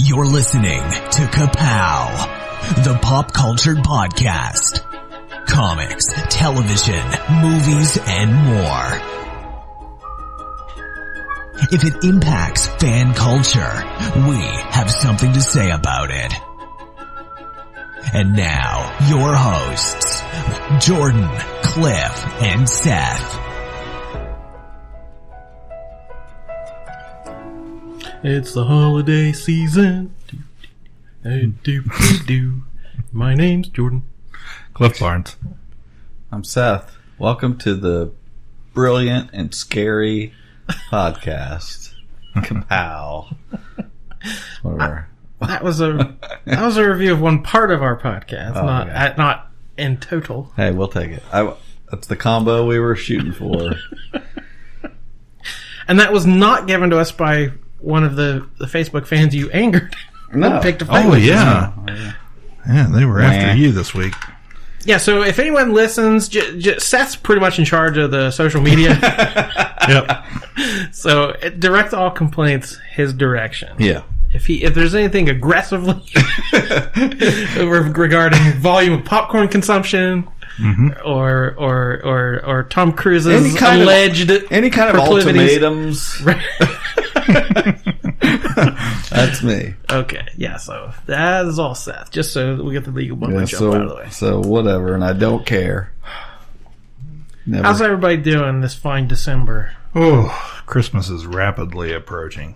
You're listening to Ka-Pow, the pop culture podcast. Comics, television, movies, and more. If it impacts fan culture, we have something to say about it. And now, your hosts, Jordan, Cliff, and Seth. It's the holiday season. My name's Jordan. Cliff Barnes. I'm Seth. Welcome to the brilliant and scary podcast. Ka-Pow. Whatever. That was a review of one part of our podcast, not in total. Hey, we'll take it. That's the combo we were shooting for. And that was not given to us by one of the Facebook fans you angered. No. Picked a fight Oh, with. yeah. Yeah, they were after you this week. Yeah, so if anyone listens, Seth's pretty much in charge of the social media. Yep. So direct all complaints his direction. Yeah. If there's anything aggressively regarding volume of popcorn consumption, or Tom Cruise's alleged any kind of ultimatums. That's me. Okay, yeah. So that is all Seth. Just so that we get the legal bump jump out of the way. So whatever, and I don't care. Never. How's everybody doing this fine December? Oh, Christmas is rapidly approaching.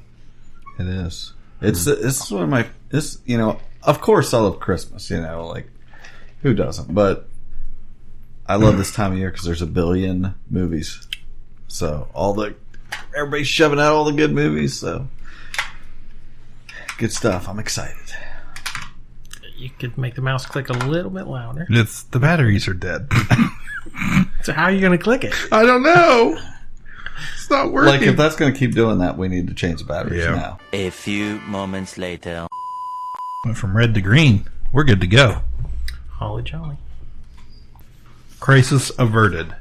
It is. It's one of my. Of course I love Christmas. Like who doesn't? But I love this time of year because there's a billion movies. So everybody's shoving out all the good movies. So good stuff. I'm excited. You could make the mouse click a little bit louder. The batteries are dead. So how are you going to click it? I don't know. It's not working. Like if that's going to keep doing that, we need to change the batteries now. A few moments later. Went from red to green. We're good to go. Holly jolly. Crisis averted.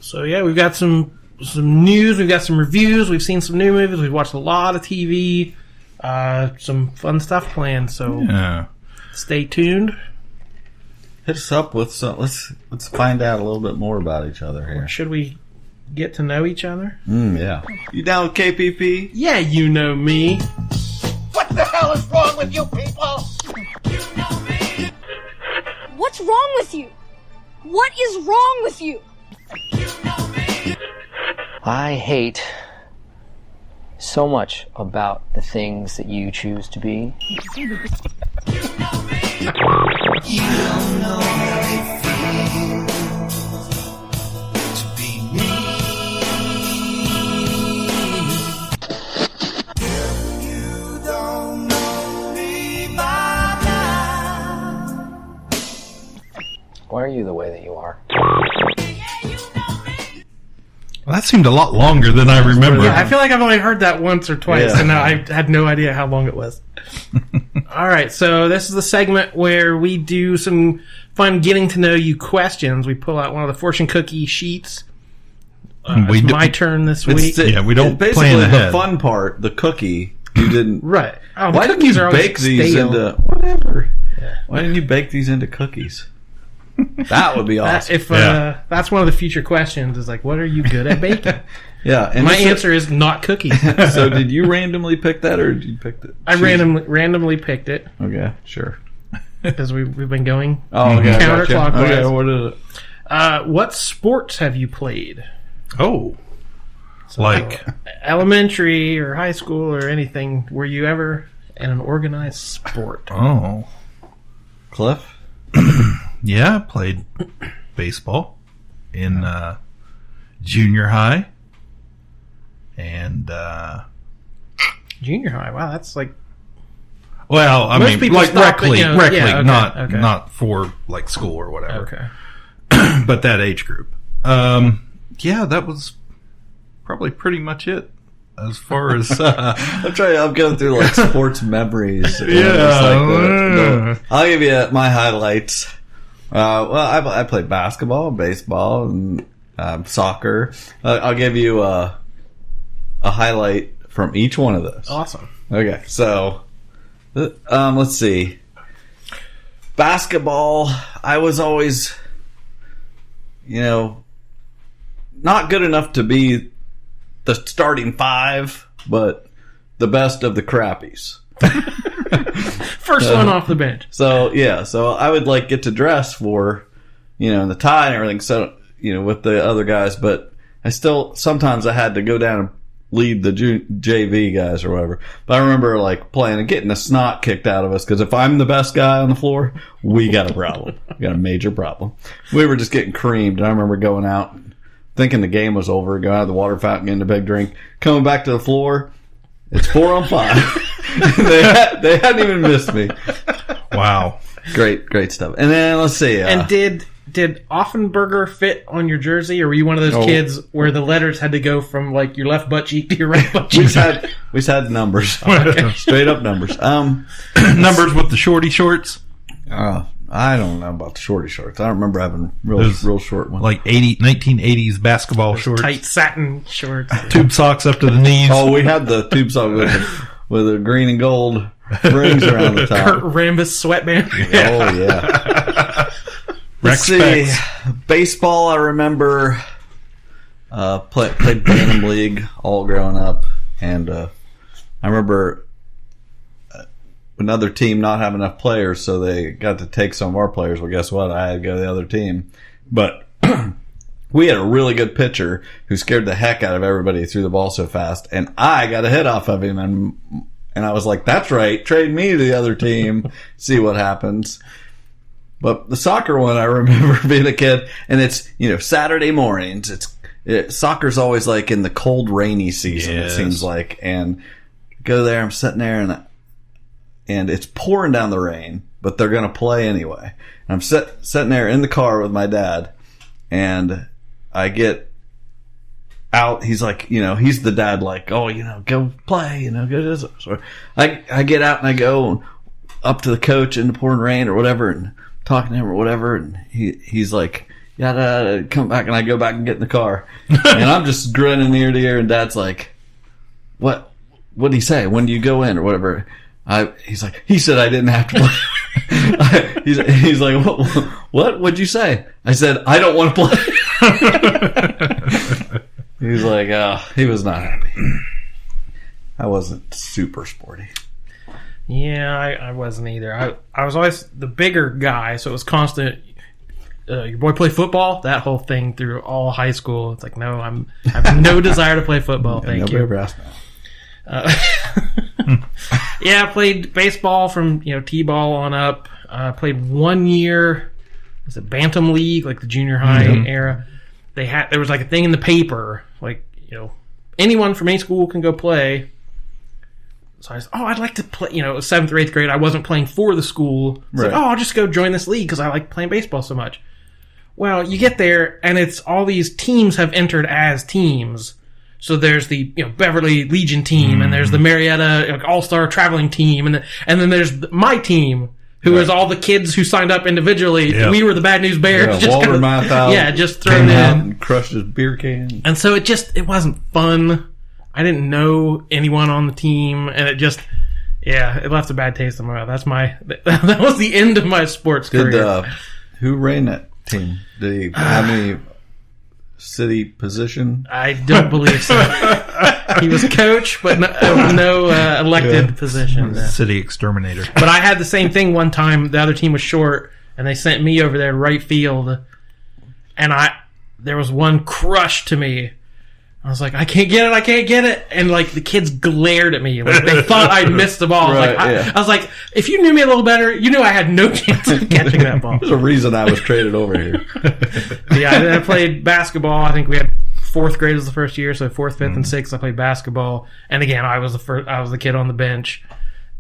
So yeah, we've got some news, we've got some reviews, we've seen some new movies, we've watched a lot of TV, some fun stuff planned. So stay tuned. Hit us up with some. Let's find out a little bit more about each other here. Or should we get to know each other? Yeah. You down with KPP? Yeah, you know me. What the hell is wrong with you people? You know me. What's wrong with you? What is wrong with you? You know me. I hate so much about the things that you choose to be. You know me. You don't know how it feels to be me. You don't know me by now. Why are you the way that you are? Well, that seemed a lot longer than I remember. Yeah, I feel like I've only heard that once or twice, and now I had no idea how long it was. All right, so this is the segment where we do some fun getting to know you questions. We pull out one of the fortune cookie sheets. It's my turn this week. We don't basically plan ahead. The fun part, the cookie. You didn't. Right. Oh, Why didn't you bake these into whatever? Yeah. Why didn't you bake these into cookies? That would be awesome. That's one of the future questions is like, what are you good at baking? Yeah. And my answer is not cookies. So did you randomly pick that or did you pick it? I randomly picked it. Okay, sure. Because we've been going counterclockwise. Gotcha. Okay, what is it? What sports have you played? Oh. Like elementary or high school or anything. Were you ever in an organized sport? Oh. Cliff? Yeah, I played baseball in junior high. And junior high. Wow, that's like. Well, I most mean, like rec league, not for like school or whatever. Okay. But that age group. Yeah, that was probably pretty much it as far as. I'm going through like sports memories. Yeah, I'll give you my highlights. I played basketball, baseball, and soccer. I'll give you a highlight from each one of those. Awesome. Okay, so Let's see. Basketball, I was always, not good enough to be the starting five, but the best of the crappies. First one off the bench. So I would get to dress for, in the tie and everything. So, with the other guys, but sometimes I had to go down and lead the JV guys or whatever. But I remember playing and getting the snot kicked out of us because if I'm the best guy on the floor, we got a problem. We got a major problem. We were just getting creamed. And I remember going out thinking the game was over, going out of the water fountain, getting a big drink, coming back to the floor. It's 4-on-5. they hadn't even missed me. Wow. Great stuff. And then let's see. And did Offenburger fit on your jersey, or were you one of those kids where the letters had to go from your left butt cheek to your right butt cheek? We just had numbers. Straight up numbers. Numbers with the shorty shorts? I don't know about the shorty shorts. I don't remember having real short ones. 1980s basketball shorts. Tight satin shorts. Tube socks up to the knees. Oh, we had the tube sock with the green and gold rings around the top. Kurt Rambis sweatband. Oh, yeah. Let's see. Baseball, I remember played Bantam League all growing up. And I remember another team not have enough players, so they got to take some of our players. Well, guess what? I had to go to the other team. But we had a really good pitcher who scared the heck out of everybody. He threw the ball so fast. And I got a hit off of him. And I was like, that's right. Trade me to the other team. See what happens. But the soccer one, I remember being a kid, and it's, Saturday mornings. Soccer's always in the cold, rainy season, It seems like. And go there, I'm sitting there, and it's pouring down the rain, but they're going to play anyway. And I'm sitting there in the car with my dad, and I get out. He's he's the dad, go play, go do this. So I get out and I go up to the coach in the pouring rain or whatever, and talking to him or whatever, and he's like, yeah, come back, and I go back and get in the car, and I'm just grinning ear to ear, and Dad's like, what did he say? When do you go in or whatever? He's like, he said I didn't have to play. He's like, what'd you say? I said, I don't want to play. He's like, he was not happy. I wasn't super sporty. Yeah, I wasn't either. I was always the bigger guy, so it was constant. Your boy play football? That whole thing through all high school. It's like, no, I have no desire to play football. Thank you. Nobody ever asked that. Yeah, I played baseball from T-ball on up. Played 1 year. Was it Bantam League, the junior high era? There was a thing in the paper, anyone from any school can go play. So I was, I'd like to play, it was 7th or 8th grade. I wasn't playing for the school. It's right. I'll just go join this league because I like playing baseball so much. Well, you get there, and it's all these teams have entered as teams. So there's the Beverly Legion team, and there's the Marietta All-Star Traveling team, and then there's my team, who is all the kids who signed up individually. Yep. We were the Bad News Bears. Yeah, Walter Matthau. Just thrown in. And crushed his beer can. And so it wasn't fun. I didn't know anyone on the team, and it left a bad taste in my mouth. That was the end of my sports career. Who ran that team? Did he have any city position? I don't believe so. He was coach, but no elected position. City exterminator. But I had the same thing one time. The other team was short, and they sent me over there to right field, and there was one crush to me. I was like, I can't get it. And the kids glared at me. They thought I'd missed the ball. I was like, if you knew me a little better, you knew I had no chance of catching that ball. There's a reason I was traded over here. Yeah, then I played basketball. I think we had 4th grade was the first year, so 4th, 5th, and 6th I played basketball. And again, I was the kid on the bench.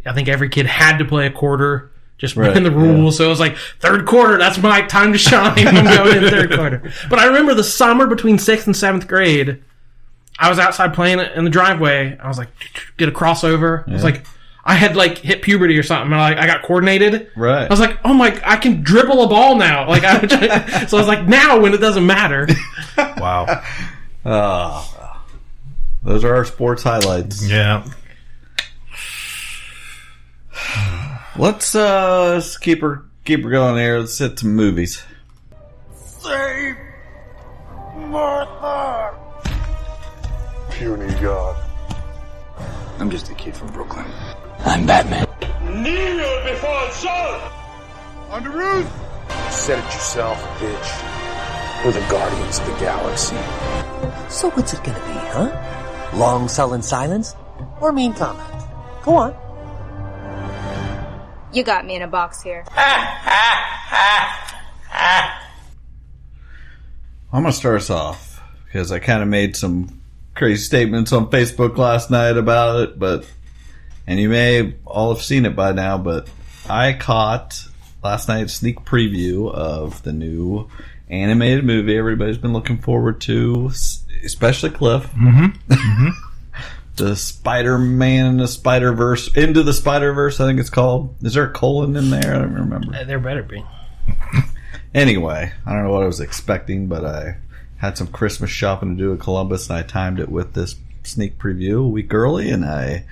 I think every kid had to play a quarter. Just in the rules. So it was 3rd quarter, that's my time to shine. I'm going in 3rd quarter. But I remember the summer between 6th and 7th grade, I was outside playing it in the driveway. I was get a crossover. Yeah. I was I had hit puberty or something. I got coordinated. Right. I was I can dribble a ball now. So I was now when it doesn't matter. Wow. Those are our sports highlights. Yeah. Let's keep her going here. Let's hit some movies. Save Martha! Puny God. I'm just a kid from Brooklyn. I'm Batman. Kneel before Saul! On the roof! Said it yourself, bitch. We're the Guardians of the Galaxy. So what's it gonna be, huh? Long sullen silence? Or mean comment? Go on. You got me in a box here. I'm going to start us off because I kind of made some crazy statements on Facebook last night about it, and you may all have seen it by now, but I caught last night's sneak preview of the new animated movie everybody's been looking forward to, especially Cliff. The Spider-Man and the Spider-Verse, Into the Spider-Verse, I think it's called. Is there a colon in there? I don't remember. There better be. Anyway, I don't know what I was expecting, but I had some Christmas shopping to do in Columbus, and I timed it with this sneak preview a week early, and I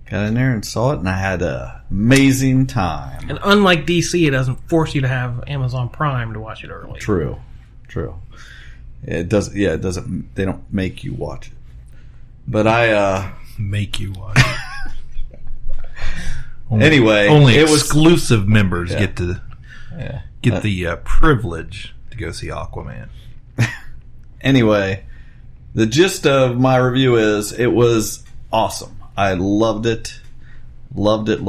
got in there and saw it, and I had an amazing time. And unlike DC, it doesn't force you to have Amazon Prime to watch it early. True. It doesn't. Yeah, it doesn't. They don't make you watch it. But I make you watch it. Anyway, only it was exclusive members get the privilege to go see Aquaman. Anyway, the gist of my review is it was awesome. I loved it. Loved it.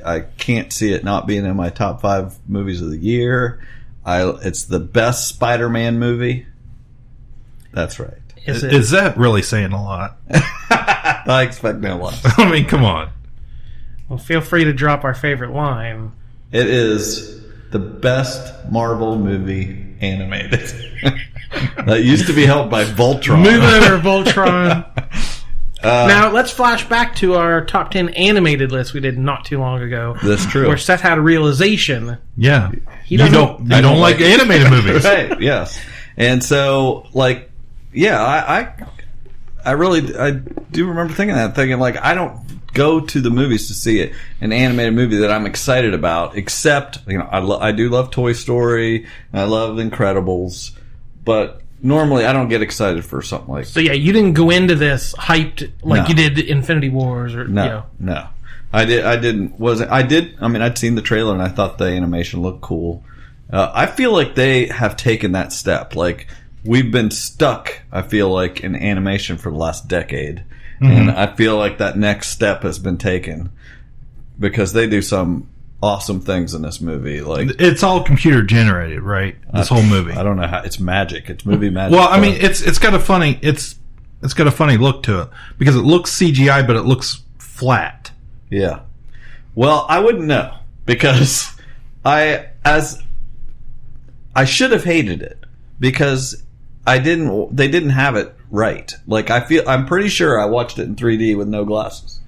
I can't see it not being in my top 5 movies of the year. It's the best Spider-Man movie. That's right. Is that really saying a lot? I expect no less. I mean, come on. Well, feel free to drop our favorite line. It is the best Marvel movie animated. That used to be held by Voltron. Moving over Voltron. Now, let's flash back to our top 10 animated list we did not too long ago. That's true. Where Seth had a realization. Yeah. You don't like animated movies. Right, yes. And so, like, yeah, I really do remember thinking, like, I don't go to the movies to see an animated movie that I'm excited about, except, I do love Toy Story, and I love Incredibles, but normally I don't get excited for something like that. So yeah, you didn't go into this hyped like you did Infinity Wars or No. I'd seen the trailer and I thought the animation looked cool. I feel like they have taken that step. Like, we've been stuck, I feel like, in animation for the last decade. And I feel like that next step has been taken because they do some awesome things in this movie. Like, it's all computer generated, right? This whole movie. I don't know how. It's magic. It's movie magic. Well, I mean, it's got a funny look to it because it looks CGI, but it looks flat. Yeah. Well, I wouldn't know because I should have hated it because they didn't have it right. Like, I'm pretty sure I watched it in 3D with no glasses.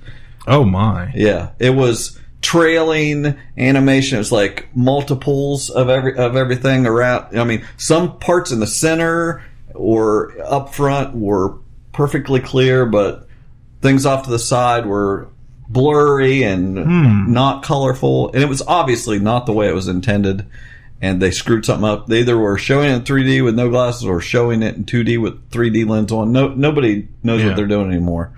Oh my. Yeah. It was trailing animation. It was like multiples of everything around. I mean, some parts in the center or up front were perfectly clear, but things off to the side were blurry and not colorful. And it was obviously not the way it was intended. And they screwed something up. They either were showing it in 3D with no glasses or showing it in 2D with 3D lens on. Nobody knows what they're doing anymore.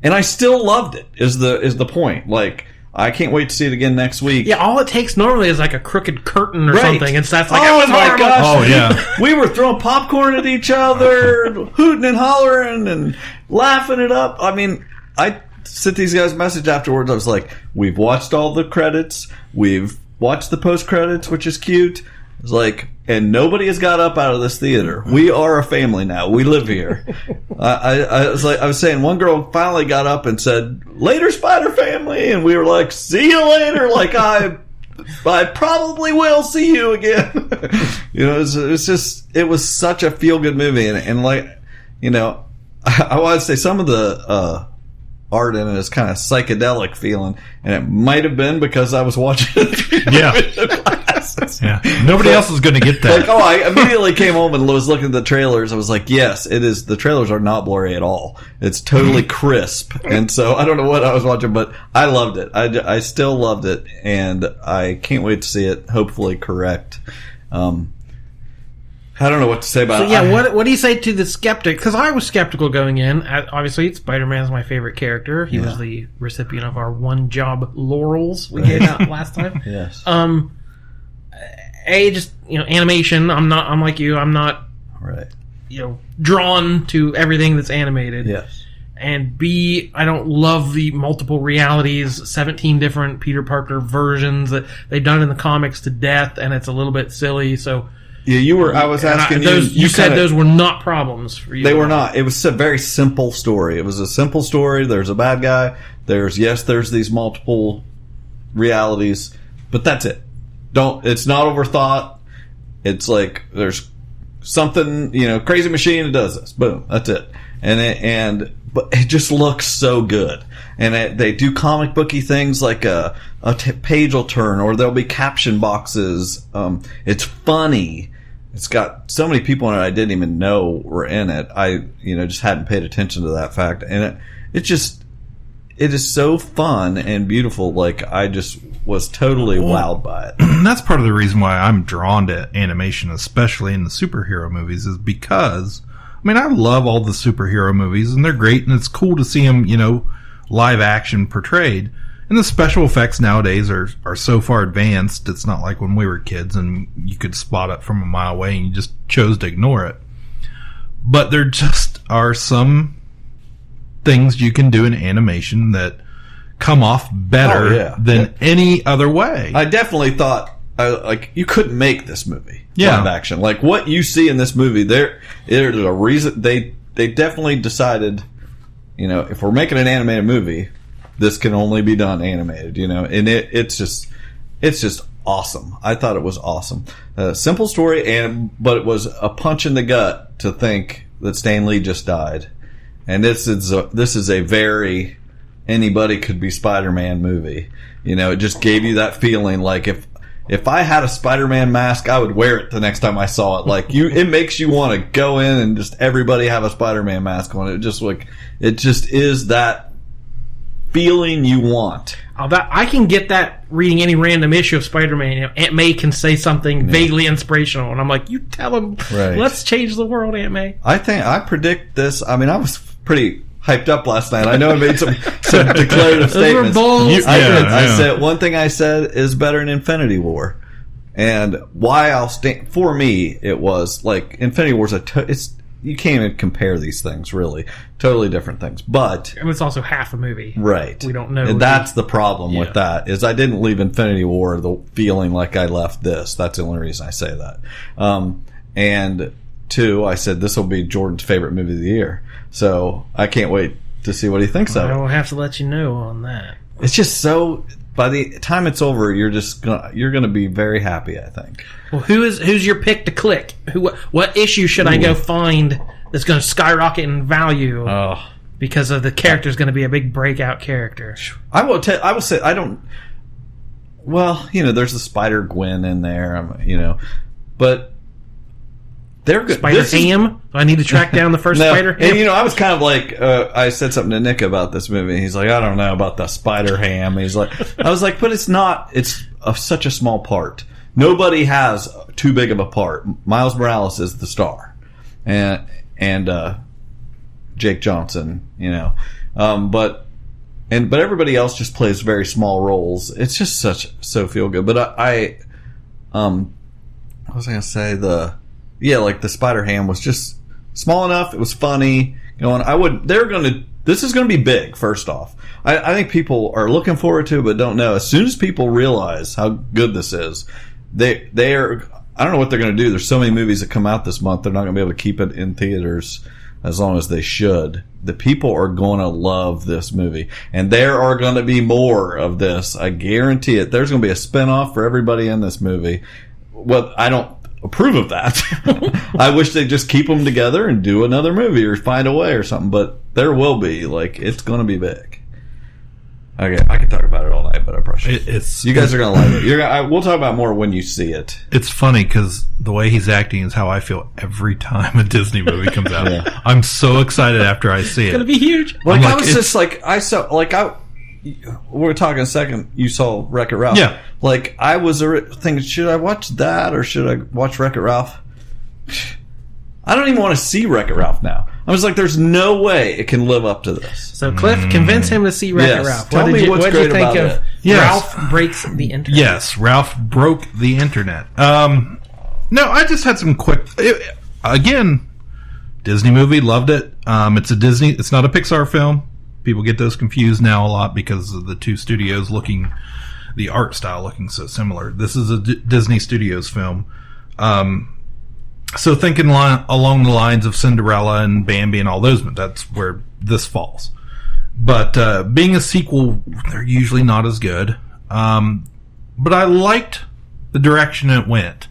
And I still loved it. Is the point? Like, I can't wait to see it again next week. Yeah, all it takes normally is like a crooked curtain or something, and that's like, oh my gosh! Oh yeah, we were throwing popcorn at each other, hooting and hollering and laughing it up. I mean, I sent these guys a message afterwards. I was like, "We've watched all the credits. We've watched the post credits, which is cute." It's like, and nobody has got up out of this theater. We are a family now. We live here. I was saying, one girl finally got up and said, "Later, Spider Family," and we were like, "See you later." Like, I probably will see you again. It was such a feel good movie, and like, I want to say some of the art in it is kind of psychedelic feeling, and it might have been because I was watching it. Yeah. Yeah. Nobody else is going to get that. Like, I immediately came home and was looking at the trailers. I was like, yes, it is. The trailers are not blurry at all. It's totally crisp. And so I don't know what I was watching, but I loved it. I still loved it, and I can't wait to see it. Hopefully correct. I don't know what to say about it. So yeah, what do you say to the skeptic? Because I was skeptical going in. Obviously, Spider-Man's my favorite character. He was the recipient of our one job laurels we gave out last time. Yes. Just animation. I'm like you. I'm not drawn to everything that's animated. Yes. And B, I don't love the multiple realities, 17 different Peter Parker versions that they've done in the comics to death, and it's a little bit silly. So. Yeah, I was asking you. You said those were not problems for you. They were not. It was a very simple story. It was a simple story. There's a bad guy. There's these multiple realities, but that's it. It's not overthought. It's like there's something, crazy machine that does this. Boom, that's it. But it just looks so good. And they do comic booky things like a page will turn, or there'll be caption boxes. It's funny. It's got so many people in it I didn't even know were in it. I, just hadn't paid attention to that fact. And it is so fun and beautiful. Like, I just was totally wowed by it. That's part of the reason why I'm drawn to animation, especially in the superhero movies, is because, I love all the superhero movies, and they're great, and it's cool to see them, live action portrayed. And the special effects nowadays are so far advanced, it's not like when we were kids and you could spot it from a mile away and you just chose to ignore it. But there just are some things you can do in animation that come off better than any other way. I definitely thought, you couldn't make this movie live action. Like, what you see in this movie, there's a reason. They definitely decided, if we're making an animated movie, this can only be done animated, and it's just awesome. I thought it was awesome. Simple story, but it was a punch in the gut to think that Stan Lee just died. And this is a very anybody could be Spider-Man movie. It just gave you that feeling like if I had a Spider-Man mask, I would wear it the next time I saw it. Like, it makes you want to go in and just everybody have a Spider-Man mask on. It just is that feeling you want. I can get that reading any random issue of Spider-Man. Aunt May can say something vaguely inspirational, and I'm like, you tell him, let's change the world, Aunt May. I predict this. I was pretty hyped up last night. I know I made some declarative statements. I said one thing I said is better than Infinity War, and why I'll stand for me. It was like Infinity War's you can't even compare these things, really. Totally different things. But it's also half a movie. Right. We don't know. And that's the problem with that, is I didn't leave Infinity War the feeling like I left this. That's the only reason I say that. And two, I said this will be Jordan's favorite movie of the year. So I can't wait to see what he thinks of it. I will have to let you know on that. It's just so... By the time it's over, you're gonna be very happy, I think. Well, who's your pick to click? What issue should I go find that's going to skyrocket in value? Because of the character's going to be a big breakout character. I will say I don't. Well, there's the Spider-Gwen in there, but they're good. Spider-Ham? I need to track down the first Spider-Ham? And, I was kind of like, I said something to Nick about this movie, and he's like, I don't know about the Spider-Ham. He's like, I was like, but it's not, it's such a small part. Nobody has too big of a part. Miles Morales is the star. And Jake Johnson, but everybody else just plays very small roles. It's just so feel good. But what was I going to say? Like the Spider-Ham was just small enough. It was funny. This is going to be big, first off. I think people are looking forward to it, but don't know. As soon as people realize how good this is, they are, I don't know what they're going to do. There's so many movies that come out this month. They're not going to be able to keep it in theaters as long as they should. The people are going to love this movie. And there are going to be more of this. I guarantee it. There's going to be a spinoff for everybody in this movie. Well, I don't approve of that. I wish they'd just keep them together and do another movie or find a way or something, but there will be. Like, it's going to be big. Okay, I could talk about it all night, but I probably You guys are gonna like it. We'll talk about more when you see it. It's funny because the way he's acting is how I feel every time a Disney movie comes out. Yeah. I'm so excited after I see it. It's gonna be huge. Like I was just like we're talking a second. You saw Wreck-It Ralph. Yeah. Like I was thinking, should I watch that or should I watch Wreck-It Ralph? I don't even want to see Wreck-It Ralph now. I was like, there's no way it can live up to this. So Cliff, convince him to see Wreck-It Ralph. Tell me what's great about it. Ralph Breaks the Internet? Yes, Ralph broke the internet. No, I just had some quick... again, Disney movie, loved it. It's a Disney... It's not a Pixar film. People get those confused now a lot because of the two studios looking... The art style looking so similar. This is a Disney Studios film. So thinking along the lines of Cinderella and Bambi and all those, but that's where this falls. But being a sequel, they're usually not as good. But I liked the direction it went.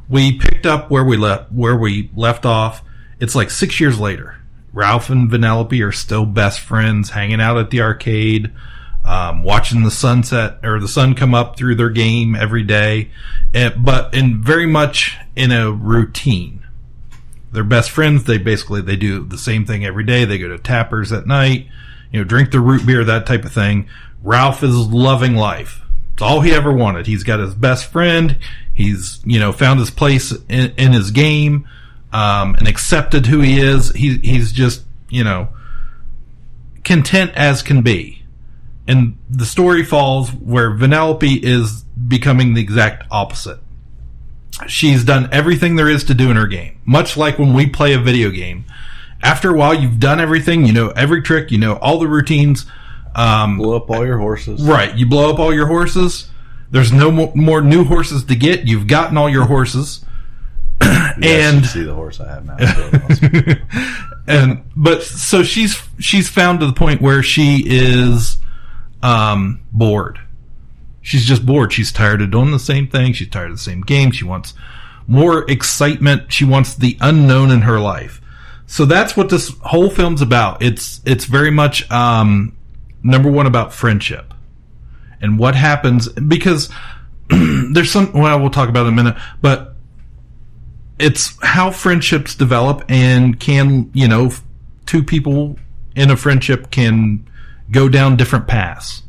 We picked up where we left off. It's like 6 years later. Ralph and Vanellope are still best friends, hanging out at the arcade, watching the sunset or the sun come up through their game every day, but very much in a routine. They're best friends. They do the same thing every day. They go to Tappers at night, drink the root beer, that type of thing. Ralph is loving life. It's all he ever wanted. He's got his best friend. He's, found his place in his game, and accepted who he is. He's just, content as can be. And the story falls where Vanellope is becoming the exact opposite. She's done everything there is to do in her game. Much like when we play a video game. After a while, you've done everything. You know every trick. You know all the routines. Blow up all your horses. Right. You blow up all your horses. There's no more new horses to get. You've gotten all your horses. And see the horse I have now. But so she's found to the point where she is bored. She's just bored. She's tired of doing the same thing. She's tired of the same game. She wants more excitement. She wants the unknown in her life. So that's what this whole film's about. It's very much number one about friendship and what happens, because there's we'll talk about it in a minute, but it's how friendships develop, and can, two people in a friendship can go down different paths.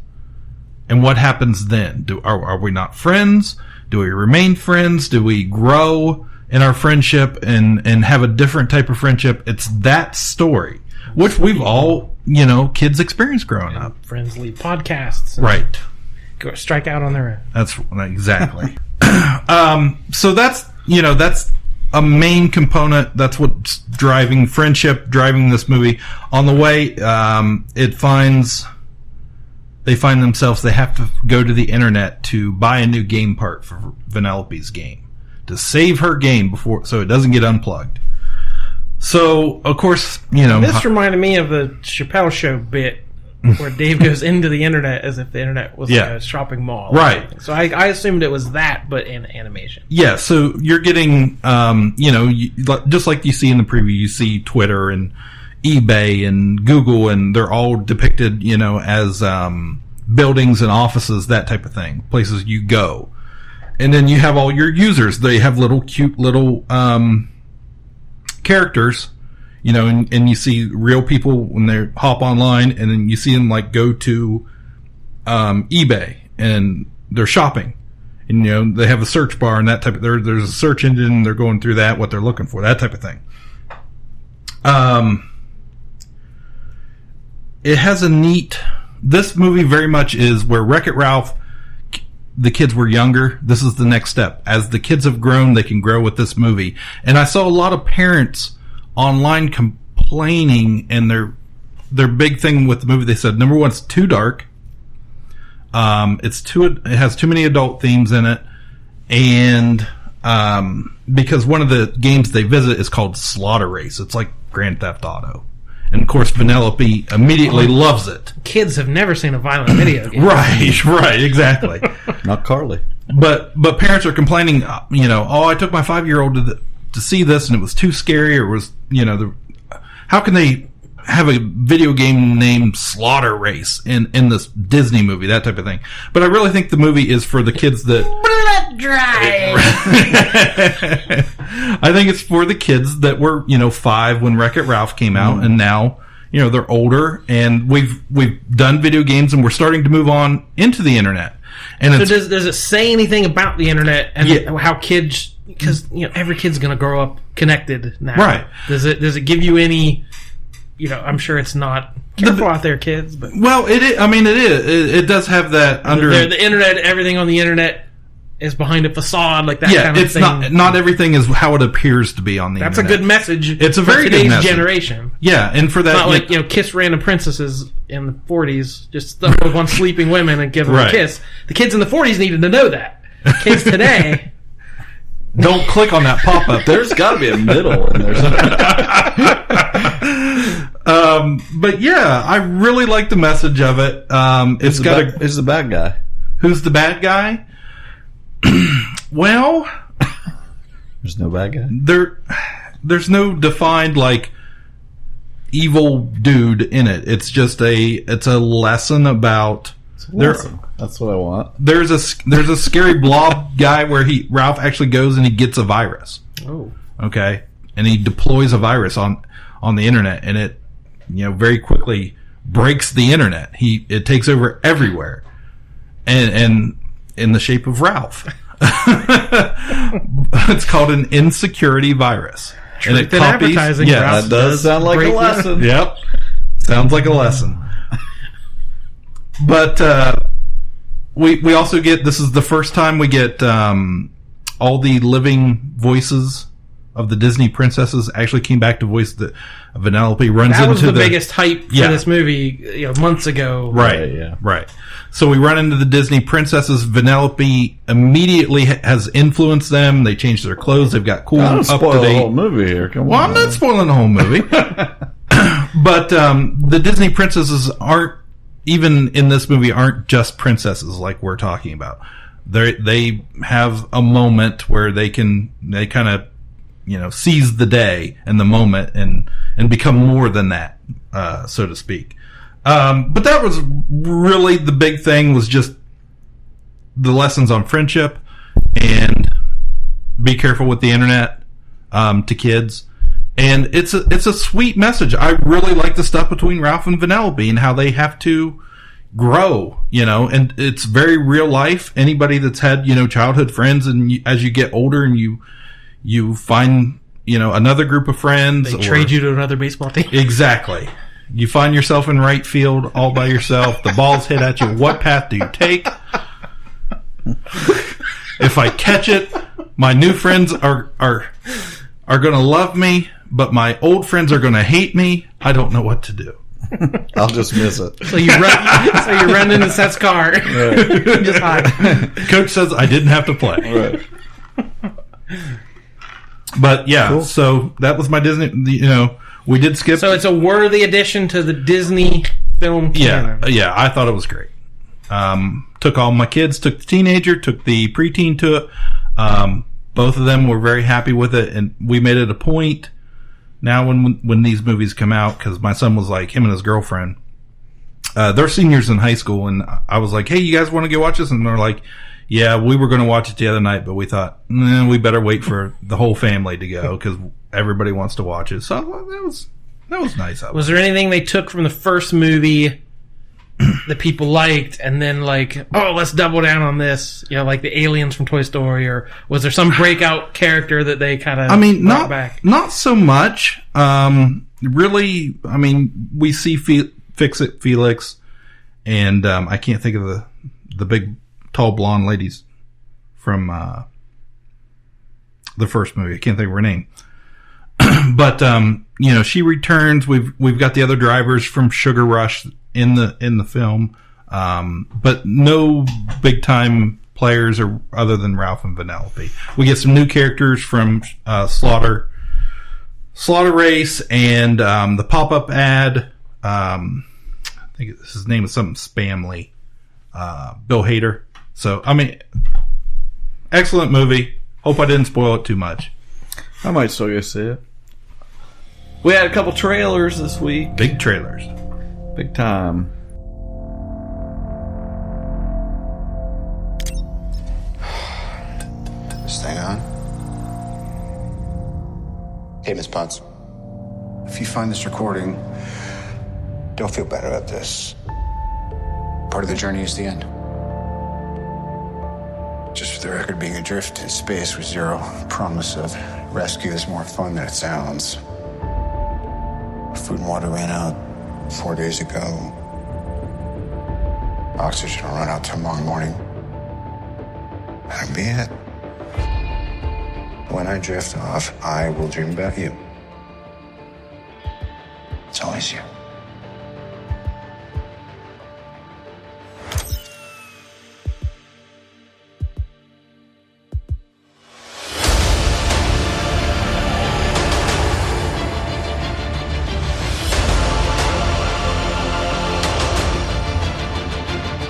And what happens then? Are we not friends? Do we remain friends? Do we grow in our friendship and have a different type of friendship? It's that story, which we've all, kids experience growing up. Friends leave podcasts. Right. Go strike out on their own. That's exactly. So that's a main component. That's what's driving friendship, driving this movie. On the way, they find themselves, they have to go to the internet to buy a new game part for Vanellope's game, to save her game so it doesn't get unplugged. So, of course, This reminded me of the Chappelle Show bit where Dave goes into the internet as if the internet was like a shopping mall. Right. So I assumed it was that, but in animation. Yeah, so you're getting, just like you see in the preview, you see Twitter and eBay and Google, and they're all depicted, as buildings and offices, that type of thing, places you go. And then you have all your users. They have cute little characters, and you see real people when they hop online, and then you see them go to eBay and they're shopping, and they have a search bar and that type of. There's a search engine, and they're going through that, what they're looking for, that type of thing. It has a neat... This movie very much is where Wreck-It Ralph, the kids were younger. This is the next step. As the kids have grown, they can grow with this movie. And I saw a lot of parents online complaining, and their big thing with the movie, they said, number one, it's too dark. It has too many adult themes in it. And because one of the games they visit is called Slaughter Race. It's like Grand Theft Auto. And, of course, Vanellope immediately loves it. Kids have never seen a violent video game. Right, exactly. Not Carly. But parents are complaining, I took my 5-year-old to see this, and it was too scary, or was, how can they have a video game named Slaughter Race in this Disney movie, that type of thing. But I really think the movie is for the kids that Blood drive. I think it's for the kids that were 5 when Wreck-It Ralph came out, and now they're older, and we've done video games, and we're starting to move on into the internet. And so does it say anything about the internet and how kids? Because every kid's going to grow up connected now, right? Does it give you any? I'm sure it's not careful out there, kids. But it is. I mean, it is. It does have that under the internet. Everything on the internet is behind a facade, like that kind of thing. Not everything is how it appears to be on the That's internet. a good message. It's a very today's good message. generation. Yeah, and for that, it's not like kiss random princesses in the 40s, just stuck with one sleeping women and give them a kiss. The kids in the 40s needed to know that. Kids today. Don't click on that pop-up. There's got to be a middle in there. But yeah, I really like the message of it. It's got who's the bad guy? Who's the bad guy? Well, there's no bad guy. There's no defined evil dude in it. It's just it's a lesson about. That's what I want. There's a scary blob guy where Ralph actually goes and he gets a virus. Oh. Okay. And he deploys a virus on the internet, and it very quickly breaks the internet. It takes over everywhere. And in the shape of Ralph. It's called an insecurity virus. And it copies. Advertising. Yeah, that does sound like a lesson. Yep. Sounds like a lesson. But we also get, this is the first time we get all the living voices of the Disney princesses actually came back to voice the Vanellope runs that into was the biggest hype for this movie months ago. Right. So we run into the Disney princesses. Vanellope immediately has influenced them. They changed their clothes. They've got cool, up to date. The whole movie here. Come on. I'm not spoiling the whole movie. But the Disney princesses even in this movie aren't just princesses like we're talking about. They have a moment where they kind of seize the day and the moment and become more than that, so to speak. But that was really the big thing, was just the lessons on friendship and be careful with the internet, to kids. And it's a sweet message. I really like the stuff between Ralph and Vanellope and how they have to grow, and it's very real life. Anybody that's had, childhood friends, and as you get older and you find, another group of friends. They trade you to another baseball team. Exactly. You find yourself in right field all by yourself. The ball's hit at you. What path do you take? If I catch it, my new friends are going to love me, but my old friends are going to hate me. I don't know what to do. I'll just miss it. So you run into Seth's car. Right. Just hide. Coach says I didn't have to play. Right. But yeah, cool. So that was my Disney. We did skip. So it's a worthy addition to the Disney film canon. Yeah, I thought it was great. Took all my kids, took the teenager, took the preteen to it. Both of them were very happy with it, and we made it a point now when these movies come out, because my son was like, him and his girlfriend, they're seniors in high school, and I was like, hey, you guys want to go watch this? And they're like, yeah, we were going to watch it the other night, but we thought, we better wait for the whole family to go, because everybody wants to watch it. So that was nice. Was there anything they took from the first movie that people liked, and then let's double down on this, like the aliens from Toy Story, or was there some breakout character that they kind of brought back? Not so much. Really, we see Fix-It Felix, and I can't think of the big tall blonde ladies from the first movie. I can't think of her name. But she returns. We've got the other drivers from Sugar Rush in the film, but no big time players other than Ralph and Vanellope. We get some new characters from Slaughter Race and the pop-up ad. I think his name is something Spamly. Bill Hader. So excellent movie. Hope I didn't spoil it too much. I might still go see it. We had a couple trailers this week. Big trailers. Big time. This thing on? Hey, Miss Potts. If you find this recording, don't feel bad about this. Part of the journey is the end. Just for the record, being adrift in space with zero promise of rescue is more fun than it sounds. Food and water ran out 4 days ago. Oxygen will run out tomorrow morning. That'll be it. When I drift off, I will dream about you. It's always you.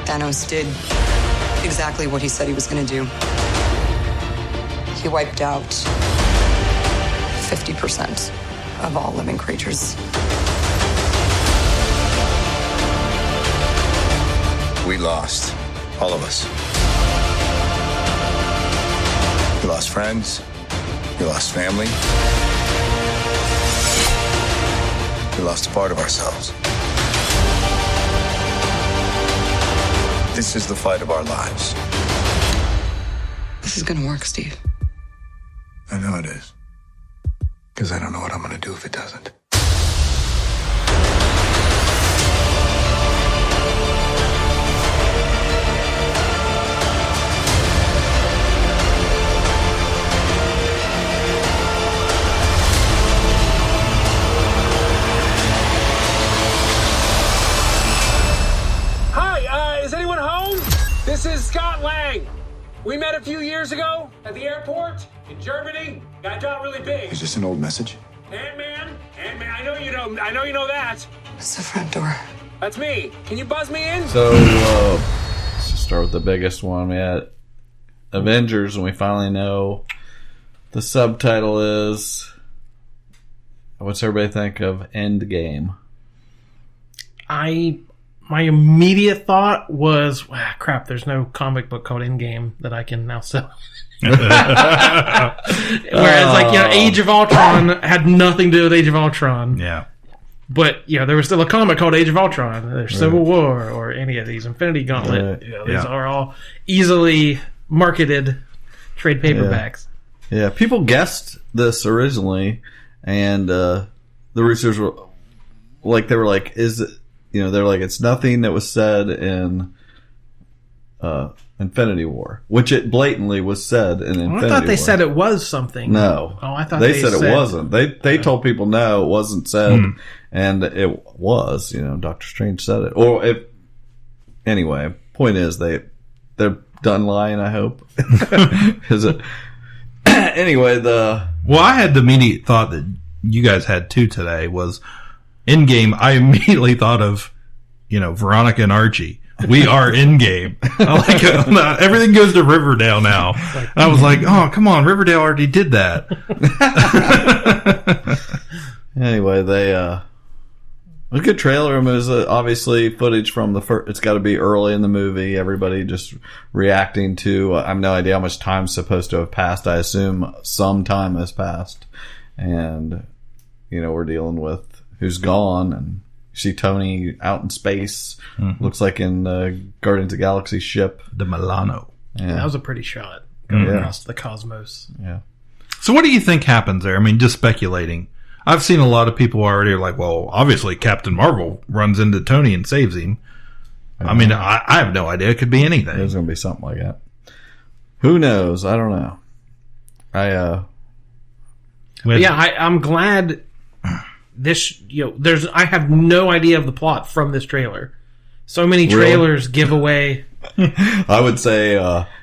Thanos did exactly what he said he was going to do. He wiped out 50% of all living creatures. We lost. All of us. We lost friends. We lost family. We lost a part of ourselves. This is the fight of our lives. This is going to work, Steve. I know it is. Because I don't know what I'm going to do if it doesn't. Hi, is anyone home? This is Scott Lang. We met a few years ago at the airport in Germany. Got really big. Is this an old message? Ant-Man, I know you know that. It's the front door. That's me. Can you buzz me in? So, let's just start with the biggest one. We had Avengers, and we finally know the subtitle is... What's everybody think of Endgame? My immediate thought was, crap, there's no comic book called Endgame that I can now sell. Whereas, Age of Ultron had nothing to do with Age of Ultron. Yeah. But, there was still a comic called Age of Ultron. There's Civil War or any of these. Infinity Gauntlet. These are all easily marketed trade paperbacks. Yeah, people guessed this originally, and the Roosters were like, is it... they're like, it's nothing that was said in Infinity War, which it blatantly was said in Infinity War. I thought they said it was something. No. Oh, I thought they said it wasn't. They told people no, it wasn't said, and it was. Doctor Strange said it. Anyway, point is they're done lying, I hope. Anyway, Well, I had the immediate thought that you guys had too today was Endgame. I immediately thought of, Veronica and Archie. We are Endgame. Everything goes to Riverdale now. I was like, oh, come on, Riverdale already did that. Anyway, a good trailer. I mean, it was obviously footage from the first. It's got to be early in the movie. Everybody just reacting to. I have no idea how much time's supposed to have passed. I assume some time has passed, and we're dealing with who's gone, and you see Tony out in space. Looks like in Guardians of the Galaxy ship, the Milano. Yeah, that was a pretty shot going across the cosmos. Yeah. So, what do you think happens there? I mean, just speculating. I've seen a lot of people already are like, well, obviously Captain Marvel runs into Tony and saves him. I mean, I have no idea. It could be anything. There's going to be something like that. Who knows? I don't know. I'm glad this, I have no idea of the plot from this trailer. So many trailers give away. I would say,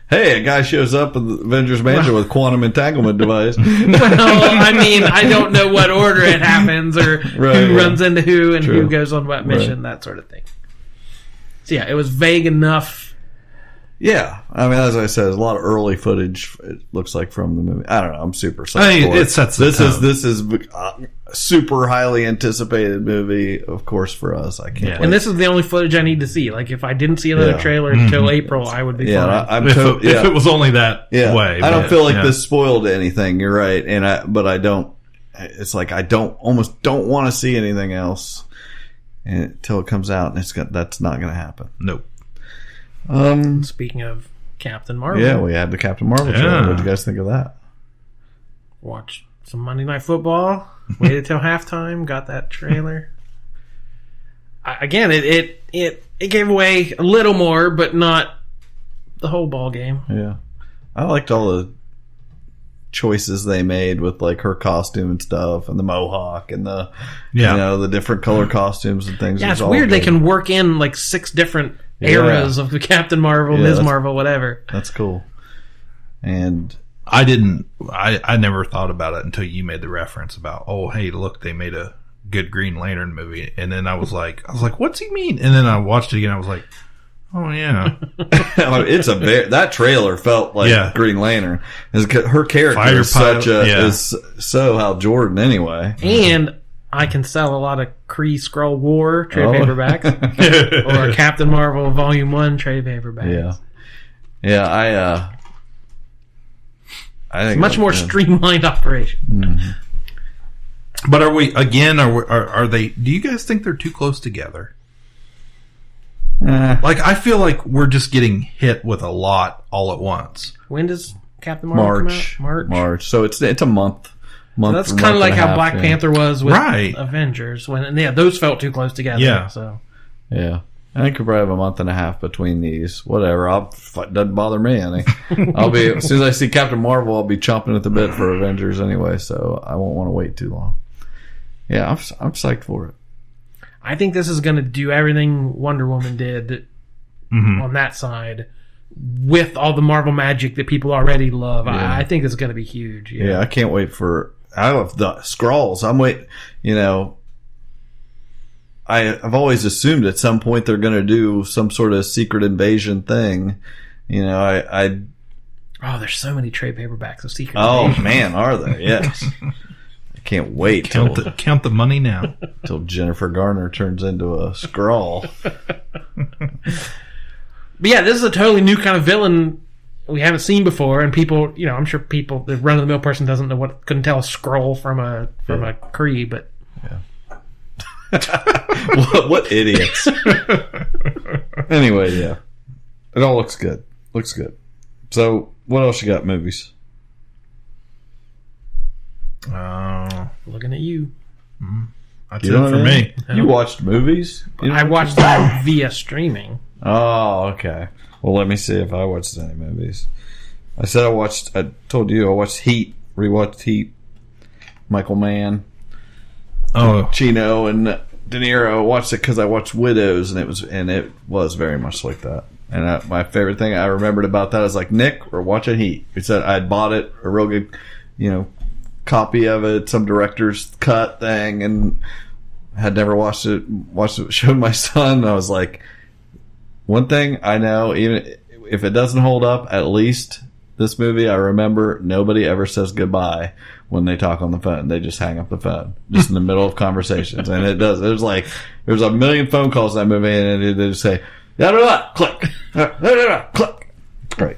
hey, a guy shows up in the Avengers Mansion with quantum entanglement device. Well, I mean, I don't know what order it happens or who runs into who and who goes on what mission, that sort of thing. So, it was vague enough Yeah, I mean, as I said, there's a lot of early footage. It looks like from the movie. I don't know. I'm super excited. I mean, it sets the tone. This is super highly anticipated movie, of course, for us. I can't. And this is the only footage I need to see. Like, if I didn't see another trailer until April, I would be fine. If it was only that way, I don't feel like this spoiled anything. You're right, but I don't. It's like I almost don't want to see anything else until it comes out, and that's not going to happen. Nope. Speaking of Captain Marvel. Yeah, we had the Captain Marvel trailer. What did you guys think of that? Watch some Monday Night Football. Waited till halftime. Got that trailer. Again, it gave away a little more, but not the whole ball game. Yeah, I liked all the choices they made with like her costume and stuff, and the mohawk and the the different color costumes and things. Yeah, it's weird. They can work in like 6 different eras of the Captain Marvel, Ms. Marvel, whatever. That's cool. And I never thought about it until you made the reference about, oh, hey, look, they made a good Green Lantern movie. And then I was like, what's he mean? And then I watched it again. I was like, oh yeah. It's that trailer felt like Green Lantern. Her character is is so Hal Jordan anyway. And I can sell a lot of Kree Skrull War trade paperbacks or Captain Marvel Volume 1 trade paperbacks. Yeah. I think it's much more streamlined operation. Mm-hmm. But are they, do you guys think they're too close together? Like, I feel like we're just getting hit with a lot all at once. When does Captain Marvel come out? March. So it's a month. So that's kind of like how Black Panther was with Avengers. Those felt too close together. Yeah. So. Yeah. I think we probably have a month and a half between these. Whatever. It doesn't bother me any. As soon as I see Captain Marvel, I'll be chomping at the bit for Avengers anyway, so I won't want to wait too long. Yeah, I'm psyched for it. I think this is going to do everything Wonder Woman did on that side with all the Marvel magic that people already love. Yeah. I think it's going to be huge. Yeah, I can't wait for... I love the Skrulls. I'm waiting, I've always assumed at some point they're going to do some sort of secret invasion thing. Oh, there's so many trade paperbacks of secret invasion. Oh, man, are there? Yes. I can't wait. Count the money now. Till Jennifer Garner turns into a Skrull. But yeah, this is a totally new kind of villain we haven't seen before, and people, I'm sure the run-of-the-mill person couldn't tell a Skrull from a Kree, but... Yeah. what idiots. Anyway, yeah. It all looks good. So, what else you got, movies? Looking at you. That's it for me. You watched movies? I watched them via streaming. Oh, okay. Well, let me see if I watched any movies. I told you I watched Heat, rewatched Heat. Michael Mann. Oh, Chino and De Niro. Watched it because I watched Widows, and it was very much like that. And my favorite thing I remembered about that is like, Nick, we're watching Heat. He said I'd bought it, a real good, copy of it, some director's cut thing, and had never watched it. Showed my son. And I was like, one thing I know, even if it doesn't hold up, at least this movie, I remember nobody ever says goodbye when they talk on the phone. They just hang up the phone just in the middle of conversations. And it does. There's a million phone calls in that movie, and they just say, click, click. It's great.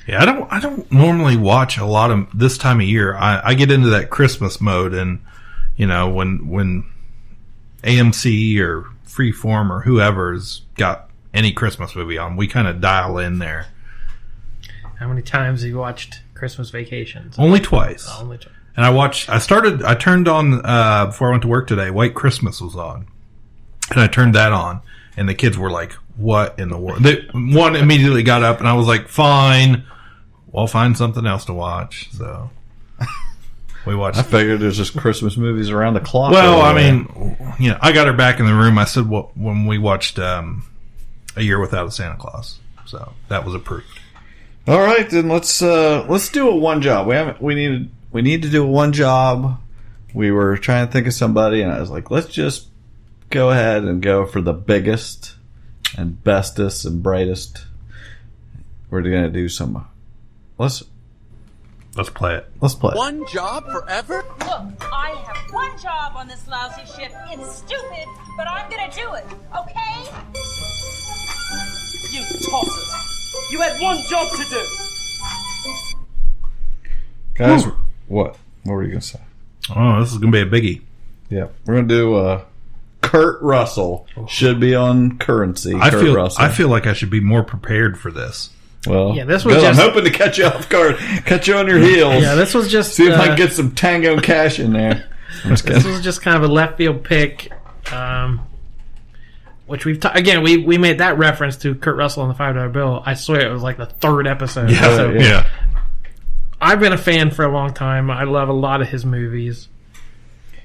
Yeah, I don't normally watch a lot of this time of year. I get into that Christmas mode, and when AMC or Freeform or whoever's got any Christmas movie on, we kind of dial in there. How many times have you watched Christmas Vacations? Only twice. Oh, only twice. And I turned on, before I went to work today, White Christmas was on. And I turned that on, and the kids were like, what in the world? One immediately got up, and I was like, fine, we'll find something else to watch. So we watched. I figured there's just Christmas movies around the clock. Well, I mean, I got her back in the room. I said, when we watched A Year Without a Santa Claus. So that was approved. All right, then let's do a one job. We need to do a one job. We were trying to think of somebody, and I was like, let's just go ahead and go for the biggest and bestest and brightest we're gonna do some. Let's play it. Let's play it. One job forever? Look, I have one job on this lousy ship. It's stupid, but I'm gonna do it, okay? You tossers. You had one job to do. Guys, what were you gonna say? Oh, this is gonna be a biggie. Yeah, we're gonna do Kurt Russell. Should be on Currency. I Russell. feel like I should be more prepared for this. Well, yeah, this was good. just, I'm hoping to catch you off guard, catch you on your heels. Yeah, this was just see if I can get some Tango Cash in there. This was just kind of a left field pick, which we've again we made that reference to Kurt Russell on the $5 bill. I swear it was like the third episode. Yeah, so, yeah. I've been a fan for a long time. I love a lot of his movies,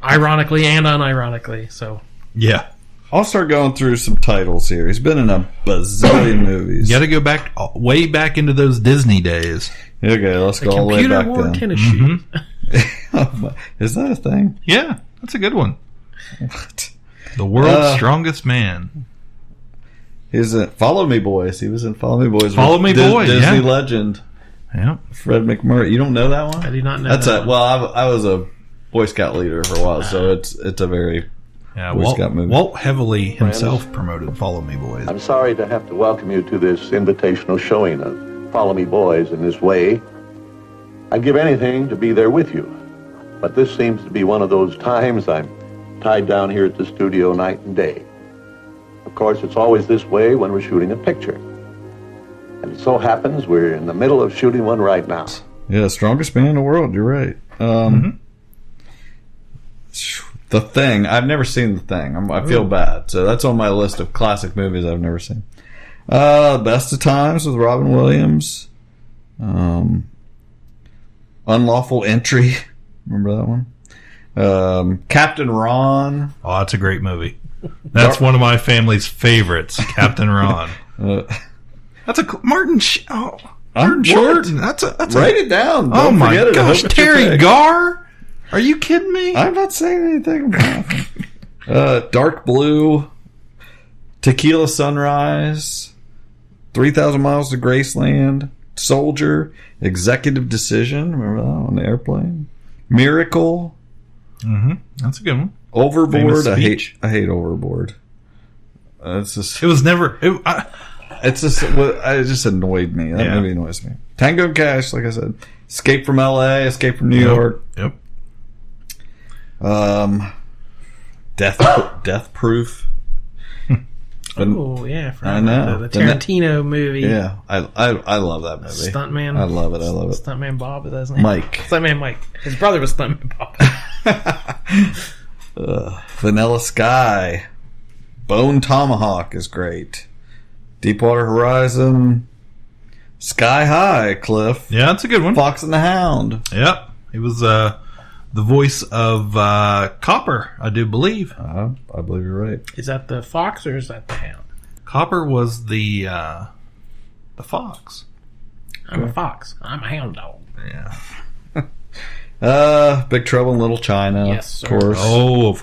ironically and unironically. So yeah. I'll start going through some titles here. He's been in a bazillion movies. You got to go back way back into those Disney days. Okay, let's go all the way back then. Tennis shoes. Is that a thing? Yeah, that's a good one. What? The world's strongest man. He's in Follow Me Boys. He was in Follow Me Boys. Follow Me Boys, Disney yeah. legend. Yeah, Fred McMurray. You don't know that one? I do not know. That's that a well. I was a Boy Scout leader for a while, so it's a very Boy Scout movie. Walt heavily himself promoted Follow Me Boys. I'm sorry to have to welcome you to this invitational showing of Follow Me Boys in this way. I'd give anything to be there with you, but this seems to be one of those times I'm tied down here at the studio night and day. Of course, it's always this way when we're shooting a picture. And it so happens we're in the middle of shooting one right now. Yeah, strongest man in the world. You're right. The Thing. I've never seen The Thing. I feel bad. So that's on my list of classic movies I've never seen. Best of Times with Robin Williams. Unlawful Entry. Remember that one? Captain Ron. Oh, that's a great movie. That's one of my family's favorites. Captain Ron. That's a Martin Short. That's write it down. Oh my gosh, Terry Garr. Are you kidding me? I'm not saying anything about it. Dark Blue, Tequila Sunrise, 3,000 Miles to Graceland, Soldier, Executive Decision. Remember that on the airplane? Miracle. That's a good one. Overboard. I hate Overboard. It's just. It was never. It just annoyed me. That movie annoys me. Tango and Cash, like I said. Escape from L.A., Escape from New York. Yep. Death Proof. Oh yeah, I know the Tarantino movie. Yeah, I love that movie. Stuntman. I love it. Stuntman Bob is his name. Mike. Stuntman Mike. His brother was Stuntman Bob. Vanilla Sky. Bone Tomahawk is great. Deepwater Horizon. Sky High, Cliff. Yeah, that's a good one. Fox and the Hound. Yep. He was the voice of Copper, I do believe. I believe you're right. Is that the fox or is that the hound? Copper was the fox. I'm a fox. I'm a hound dog. Yeah. Big Trouble in Little China. Yes, sir. Of course. Oh.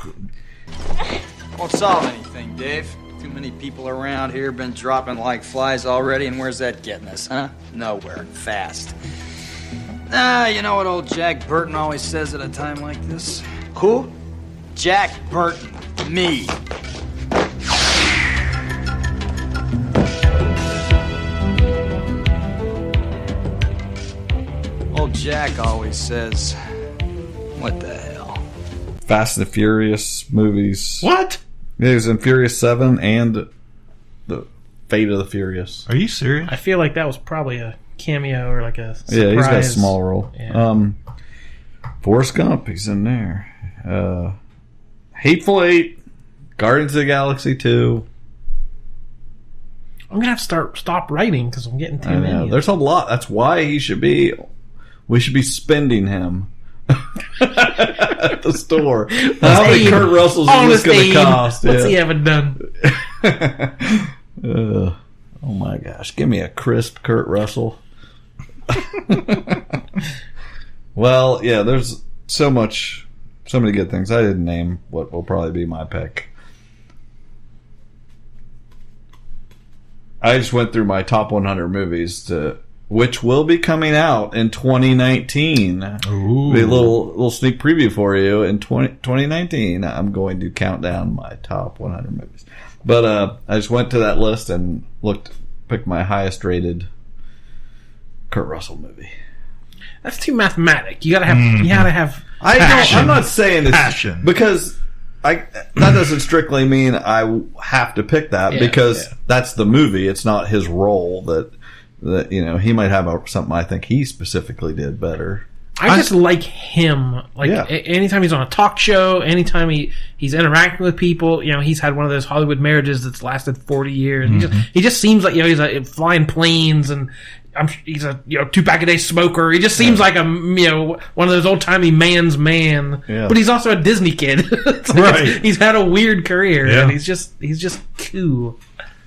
Won't solve anything, Dave. Too many people around here been dropping like flies already, and where's that getting us, huh? Nowhere. Fast. You know what old Jack Burton always says at a time like this? Who? Jack Burton. Me. Old Jack always says, what the hell? Fast and the Furious movies. What? Yeah, he was in Furious 7 and the Fate of the Furious. Are you serious? I feel like that was probably a cameo or like a surprise. Yeah, he's got a small role. Yeah. Forrest Gump, he's in there. Hateful Eight, Guardians of the Galaxy 2. I'm gonna have to stop writing because I'm getting too many. There's a lot. That's why we should be spending him at the store. How many Kurt Russells is this going to cost? What's he haven't done? Oh my gosh! Give me a crisp Kurt Russell. Well, yeah. There's so many good things. I didn't name what will probably be my pick. I just went through my top 100 movies, which will be coming out in 2019. Ooh. Be a little sneak preview for you. In 2019, I'm going to count down my top 100 movies. But I just went to that list and picked my highest rated Kurt Russell movie. That's too mathematic. You gotta have. I'm not saying this passion because that doesn't strictly mean I have to pick that because that's the movie. It's not his role that he might have something I think he specifically did better. I just like him. Anytime he's on a talk show, anytime he's interacting with people, he's had one of those Hollywood marriages that's lasted 40 years. Mm-hmm. He just seems like he's flying planes and he's a 2-pack-a-day smoker. He just seems like a one of those old timey man's man. Yeah. But he's also a Disney kid. Right. He's had a weird career and he's just cool.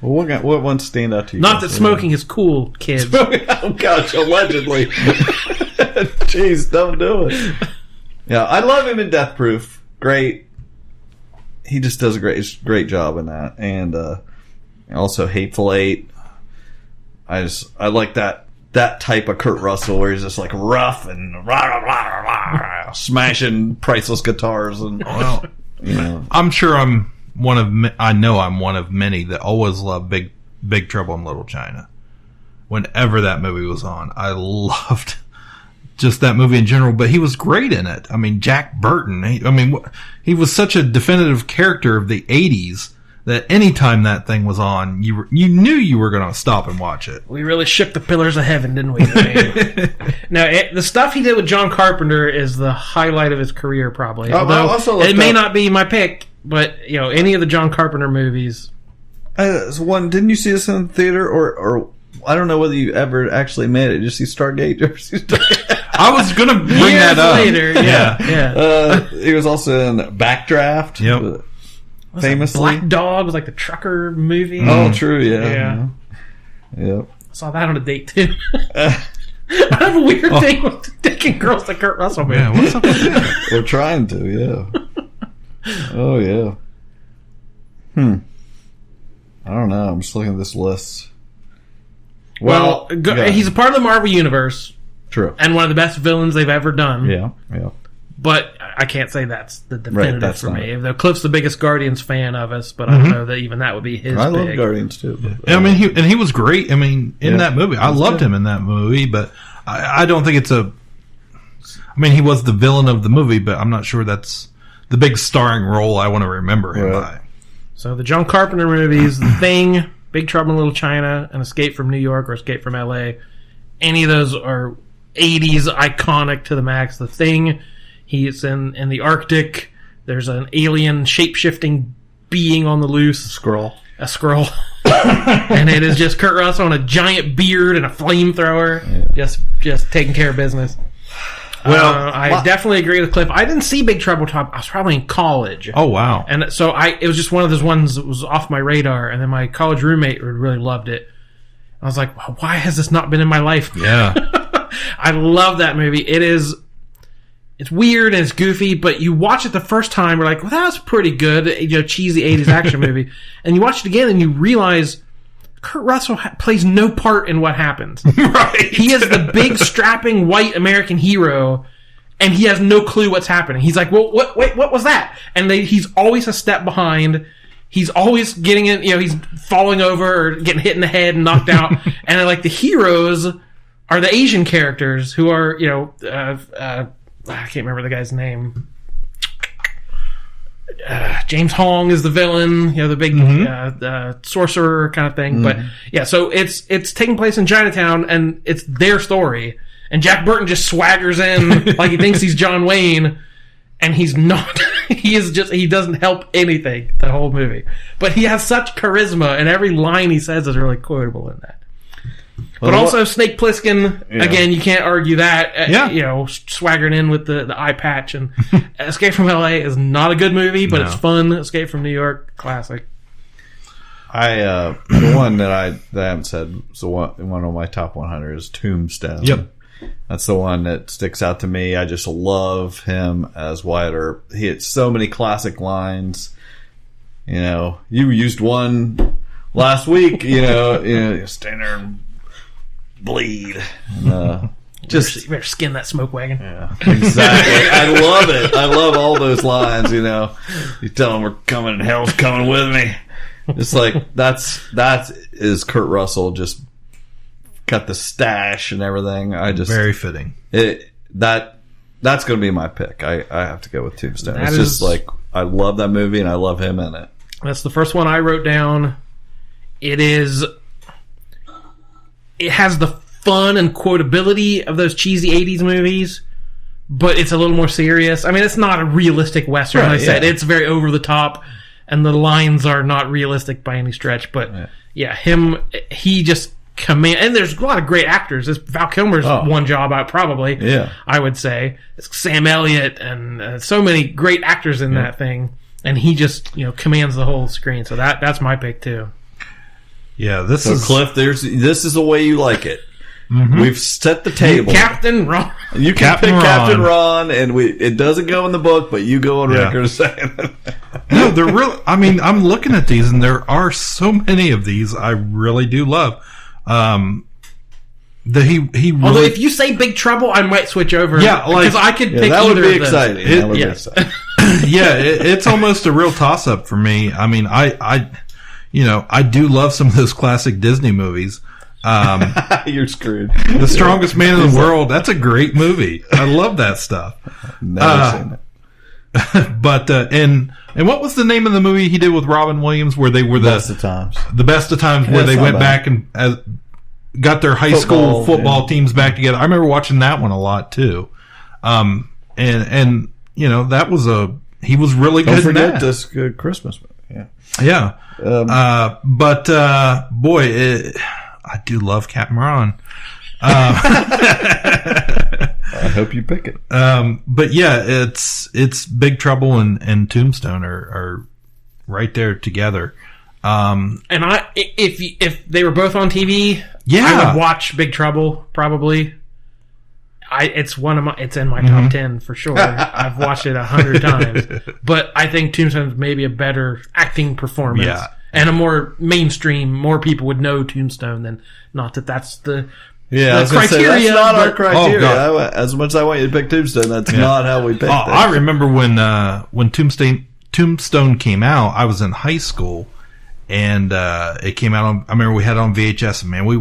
Well, what ones stand out to you? Not that smoking is cool, kids. Oh gosh, allegedly. Jeez, don't do it. Yeah, I love him in Death Proof. Great. He just does a great job in that, and also Hateful Eight. I like that type of Kurt Russell where he's just like rough and smashing priceless guitars and I'm sure I'm one of many that always loved Big Trouble in Little China. Whenever that movie was on, I loved just that movie in general, but he was great in it. I mean, Jack Burton, he was such a definitive character of the 80s that anytime that thing was on, you knew you were going to stop and watch it. We really shook the pillars of heaven, didn't we? Now, the stuff he did with John Carpenter is the highlight of his career, probably. Although it may not be my pick, but any of the John Carpenter movies. Didn't you see this in the theater, or I don't know whether you ever actually made it? Did you see Stargate? I was going to bring that up. Later, yeah. He was also in Backdraft. Yep. Famously, Black Dog was like the trucker movie. Oh, true, yeah. I saw that on a date too. I have a weird thing with taking girls to Kurt Russell movies. Yeah, what's up with that? We're trying to, yeah. Oh, yeah. I don't know. I'm just looking at this list. Well, he's a part of the Marvel Universe. True. And one of the best villains they've ever done. Yeah. But I can't say that's the definitive for me. Though Cliff's the biggest Guardians fan of us, but I don't know that even that would be his. I love Guardians too. But, he was great. In that movie, I loved him in that movie. But I don't think it's a. He was the villain of the movie, but I'm not sure that's the big starring role I want to remember him by. So the John Carpenter movies, The Thing, Big Trouble in Little China, and Escape from New York or Escape from L.A. Any of those are 80s iconic to the max. The Thing. He's in the Arctic. There's an alien shape-shifting being on the loose. A Skrull. And it is just Kurt Russell on a giant beard and a flamethrower. Yeah. Just taking care of business. Well, I definitely agree with Cliff. I didn't see Big Trouble Top. I was probably in college. Oh, wow. And so it was just one of those ones that was off my radar. And then my college roommate really loved it. I was like, why has this not been in my life? Yeah. I love that movie. It's weird and it's goofy, but you watch it the first time, we're like, well, that was pretty good, cheesy 80s action movie. And you watch it again and you realize Kurt Russell plays no part in what happens. Right. He is the big, strapping, white American hero, and he has no clue what's happening. He's like, well, what was that? And he's always a step behind. He's always getting it, he's falling over or getting hit in the head and knocked out. And the heroes are the Asian characters who are, I can't remember the guy's name. James Hong is the villain, the big sorcerer kind of thing. But yeah, so it's taking place in Chinatown, and it's their story. And Jack Burton just swaggers in like he thinks he's John Wayne, and he's not. He doesn't help anything the whole movie. But he has such charisma, and every line he says is really quotable in that. But also Snake Plissken, again, you can't argue that. Swaggering in with the eye patch. And Escape from L.A. is not a good movie, but it's fun. Escape from New York, classic. The one that I haven't said, so one of my top 100 is Tombstone. Yep. That's the one that sticks out to me. I just love him as Wyatt Earp. He had so many classic lines. You used one last week, you stand there and bleed. Just you better skin that smoke wagon. Yeah, exactly. I love it. I love all those lines. You tell them we're coming, and hell's coming with me. It's like that is Kurt Russell. Just got the stash and everything. Very fitting. That's going to be my pick. I have to go with Tombstone. It's just like I love that movie and I love him in it. That's the first one I wrote down. It has the fun and quotability of those cheesy 80s movies, but it's a little more serious. I mean, it's not a realistic Western, like I said. It's very over the top, and the lines are not realistic by any stretch. But he just command. And there's a lot of great actors. Val Kilmer's one job out, probably. Yeah, I would say. It's Sam Elliott and so many great actors in that thing, and he just commands the whole screen. So that's my pick too. Yeah, this is Cliff. This is the way you like it. Mm-hmm. We've set the table. Captain Ron. You can pick Captain Ron, and it doesn't go in the book, but you go on record saying it. No, they're real. I mean, I'm looking at these, and there are so many of these I really do love. Although if you say Big Trouble, I might switch over. Yeah, because I could pick that either would be of those. exciting. That would be exciting. It's almost a real toss-up for me. I mean, I do love some of those classic Disney movies. You're screwed. The Strongest Man in the World. That's a great movie. I love that stuff. Never seen it. But and what was the name of the movie he did with Robin Williams where they were Best of Times? The Best of Times, where they went back and got their high school football teams back together. I remember watching that one a lot too. And that was he was really good. Don't forget in that. this good Christmas movie. Yeah. But boy, I do love Captain Ron. I hope you pick it. But yeah, it's Big Trouble and Tombstone are right there together. And if they were both on TV, I would watch Big Trouble probably. It's in my top 10 for sure. I've watched it 100 times, but I think Tombstone's maybe a better acting performance. Yeah. And a more mainstream, more people would know Tombstone than not that that's the criteria. That's not our criteria. As much as I want you to pick Tombstone, that's not how we pick. I remember when Tombstone came out, I was in high school, and it came out I remember we had it on VHS, and man, we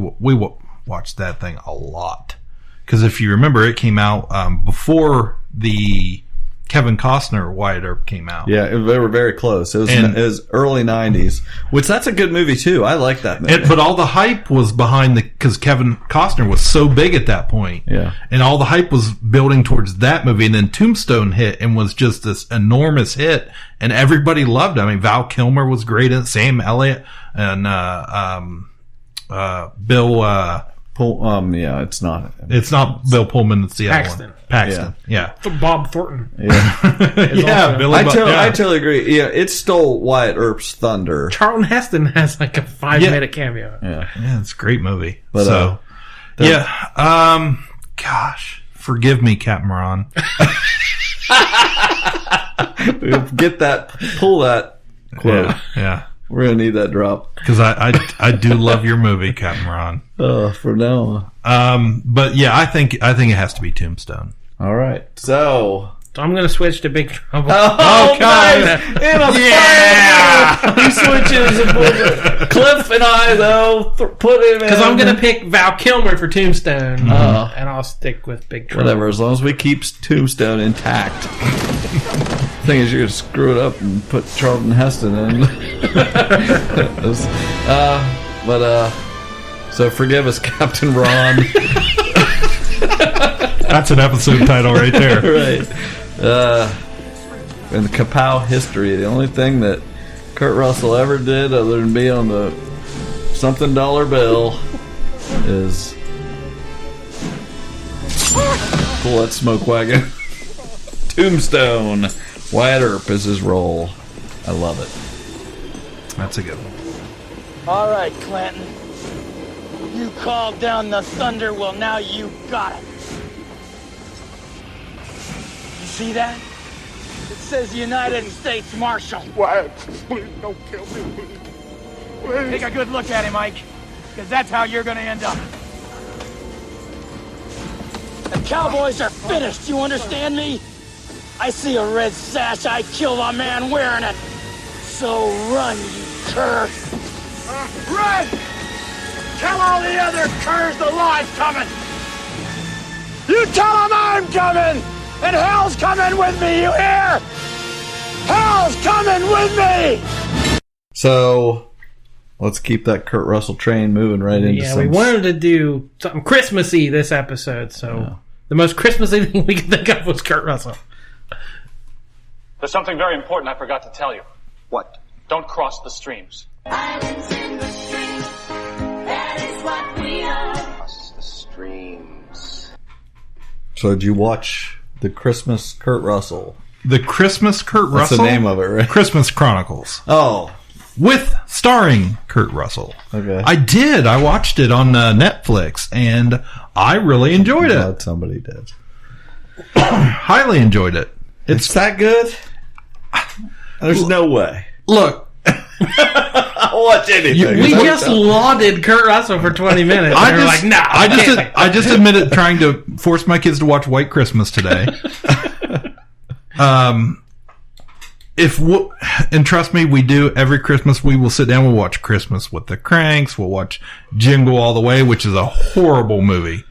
watched that thing a lot. Because if you remember, it came out before the Kevin Costner Wyatt Earp came out. Yeah, they were very close. It was early 90s, which that's a good movie too. I like that movie. But all the hype was behind because Kevin Costner was so big at that point. Yeah. And all the hype was building towards that movie. And then Tombstone hit and was just this enormous hit. And everybody loved it. I mean, Val Kilmer was great in it. Sam Elliott and Bill... it's not. It's not Bill Pullman. It's the Paxton. other one. Paxton. Yeah. Bob Thornton. Yeah. I totally agree. Yeah, it stole Wyatt Earp's thunder. Charlton Heston has like a 5-minute cameo. Yeah, it's a great movie. But gosh, forgive me, Captain Ron. Pull that quote. Yeah. We're gonna need that drop because I do love your movie, Captain Ron. For now on. But yeah, I think it has to be Tombstone. All right, so I'm gonna switch to Big Trouble. Oh God! He switches. Cliff and I though put him in because I'm gonna pick Val Kilmer for Tombstone, and I'll stick with Big Trouble. Whatever, as long as we keep Tombstone intact. Thing is, you're gonna screw it up and put Charlton Heston in. So forgive us, Captain Ron. That's an episode title right there. Right. In the Ka-Pow history, the only thing that Kurt Russell ever did other than be on the something dollar bill is pull that smoke wagon. Tombstone. Wyatt Earp is his role. I love it. That's a good one. All right, Clanton. You called down the thunder. Well, now you got it. You see that? It says United States Marshal. Wyatt, please don't kill me, please. Take a good look at him, Mike, because that's how you're gonna end up. The Cowboys are finished, you understand me? I see a red sash, I kill a man wearing it. So run, you cur. Run! Tell all the other curs the law's coming! You tell them I'm coming! And hell's coming with me, you hear? Hell's coming with me! So, let's keep that Kurt Russell train moving right into we wanted to do something Christmassy this episode, so the most Christmassy thing we could think of was Kurt Russell. There's something very important I forgot to tell you. What? Don't cross the streams. Islands in the stream, that is what we are. Cross the streams. So did you watch the Christmas Kurt Russell? The Christmas Kurt Russell? That's the name of it, right? Christmas Chronicles. Oh. With starring Kurt Russell. Okay. I did. I watched it on Netflix, and I really enjoyed it. Somebody did. Highly enjoyed it. It's that good? There's no way. Look. I'll watch anything. We just lauded Kurt Russell for 20 minutes. I just admitted trying to force my kids to watch White Christmas today. And trust me, we do every Christmas. We will sit down. We'll watch Christmas with the Cranks. We'll watch Jingle All the Way, which is a horrible movie.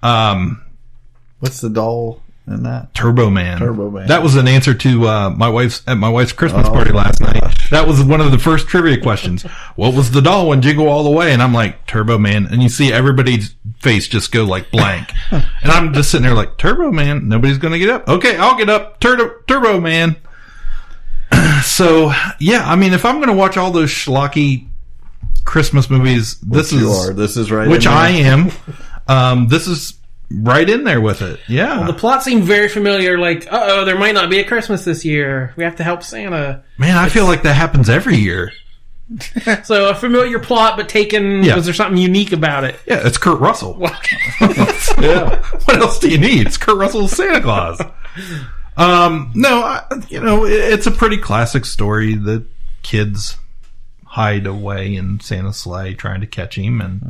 What's the doll in that? Turbo Man. Turbo Man. That was an answer to my wife's Christmas party last night. That was one of the first trivia questions. What was the doll in Jingle All the Way? And I'm like, Turbo Man. And you see everybody's face just go like blank. And I'm just sitting there like, Turbo Man? Nobody's going to get up. Okay, I'll get up. Turbo Man. So, yeah, I mean, if I'm going to watch all those schlocky Christmas movies, this is right. Which I am. This is right in there with it. Yeah. Well, the plot seemed very familiar. Like, there might not be a Christmas this year. We have to help Santa. Man, I feel like that happens every year. So a familiar plot, but taken. Yeah. Was there something unique about it? Yeah, it's Kurt Russell. Yeah. What else do you need? It's Kurt Russell's Santa Claus. No, it's a pretty classic story. The kids hide away in Santa's sleigh trying to catch him and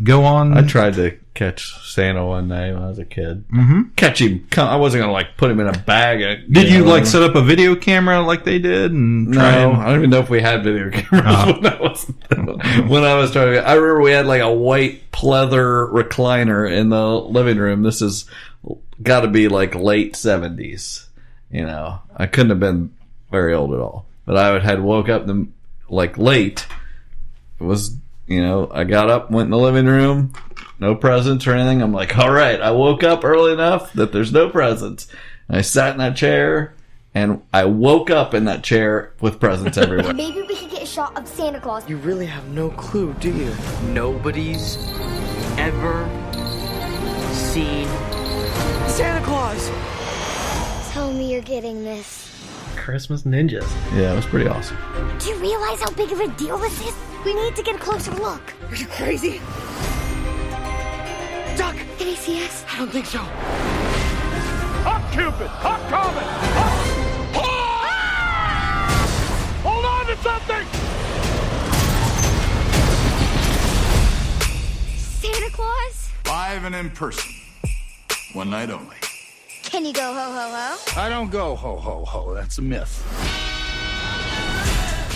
go on. I tried to catch Santa one night when I was a kid. Mm-hmm. Catch him. I wasn't going to put him in a bag. Did you set up a video camera like they did? And I don't even know if we had video cameras when I was trying to. I remember we had like a white pleather recliner in the living room. This is got to be like late 70s. I couldn't have been very old at all. But I had woke up late. It was, I got up, went in the living room, no presents or anything. I'm like, all right, I woke up early enough that there's no presents. And I sat in that chair, and I woke up in that chair with presents everywhere. Maybe we could get a shot of Santa Claus. You really have no clue, do you? Nobody's ever seen Santa Claus. Tell me you're getting this. Christmas ninjas. Yeah, it was pretty awesome. Do you realize how big of a deal this is? We need to get a closer look. Are you crazy? Duck! Can he see us? I don't think so. Up, Cupid! Up, Comet! Up! Ah! Hold on to something! Santa Claus? Live and in person. One night only. Can you go ho ho ho? I don't go ho ho ho. That's a myth.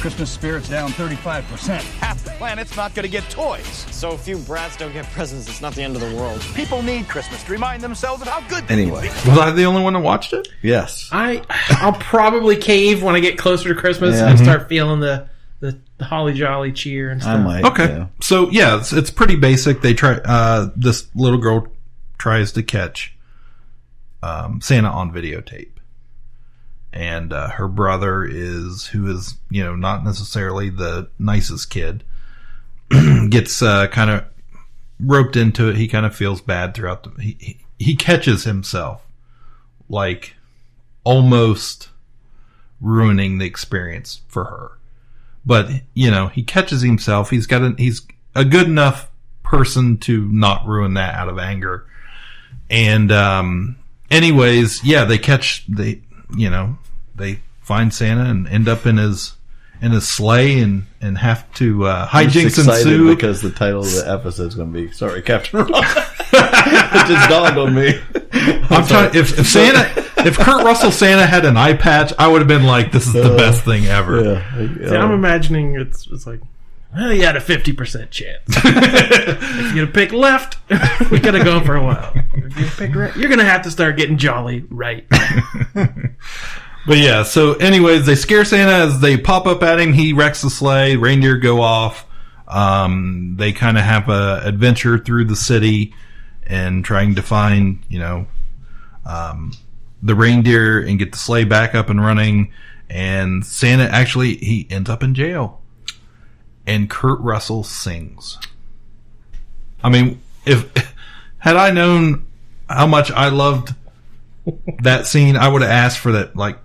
Christmas spirit's down 35%. Half the planet's not going to get toys. So a few brats don't get presents. It's not the end of the world. People need Christmas to remind themselves of how good. Anyway, was I the only one that watched it? Yes. I'll probably cave when I get closer to Christmas and start feeling the holly jolly cheer and stuff. I might. Okay. Yeah. So yeah, it's pretty basic. They try. This little girl tries to catch Santa on videotape, and her brother who is not necessarily the nicest kid, gets kind of roped into it. He kind of feels bad throughout he catches himself like almost ruining the experience for her, but he catches himself. He's a good enough person to not ruin that out of anger, and anyways, yeah, they find Santa and end up in his in a sleigh and have to hijinks excited ensue because the title of the episode is going to be "Sorry, Captain Ron." It just dawned on me. I'm trying. If Kurt Russell Santa had an eye patch, I would have been like, "This is the best thing ever." Yeah. See, I'm imagining it's like, well, you had a 50% chance. If you pick left, we gotta go for a while. If you pick right, you're gonna have to start getting jolly right. But yeah, so anyways, they scare Santa as they pop up at him. He wrecks the sleigh. Reindeer go off. They kind of have a adventure through the city and trying to find, the reindeer and get the sleigh back up and running. And Santa actually, he ends up in jail. And Kurt Russell sings. I mean, had I known how much I loved that scene, I would have asked for that. Like,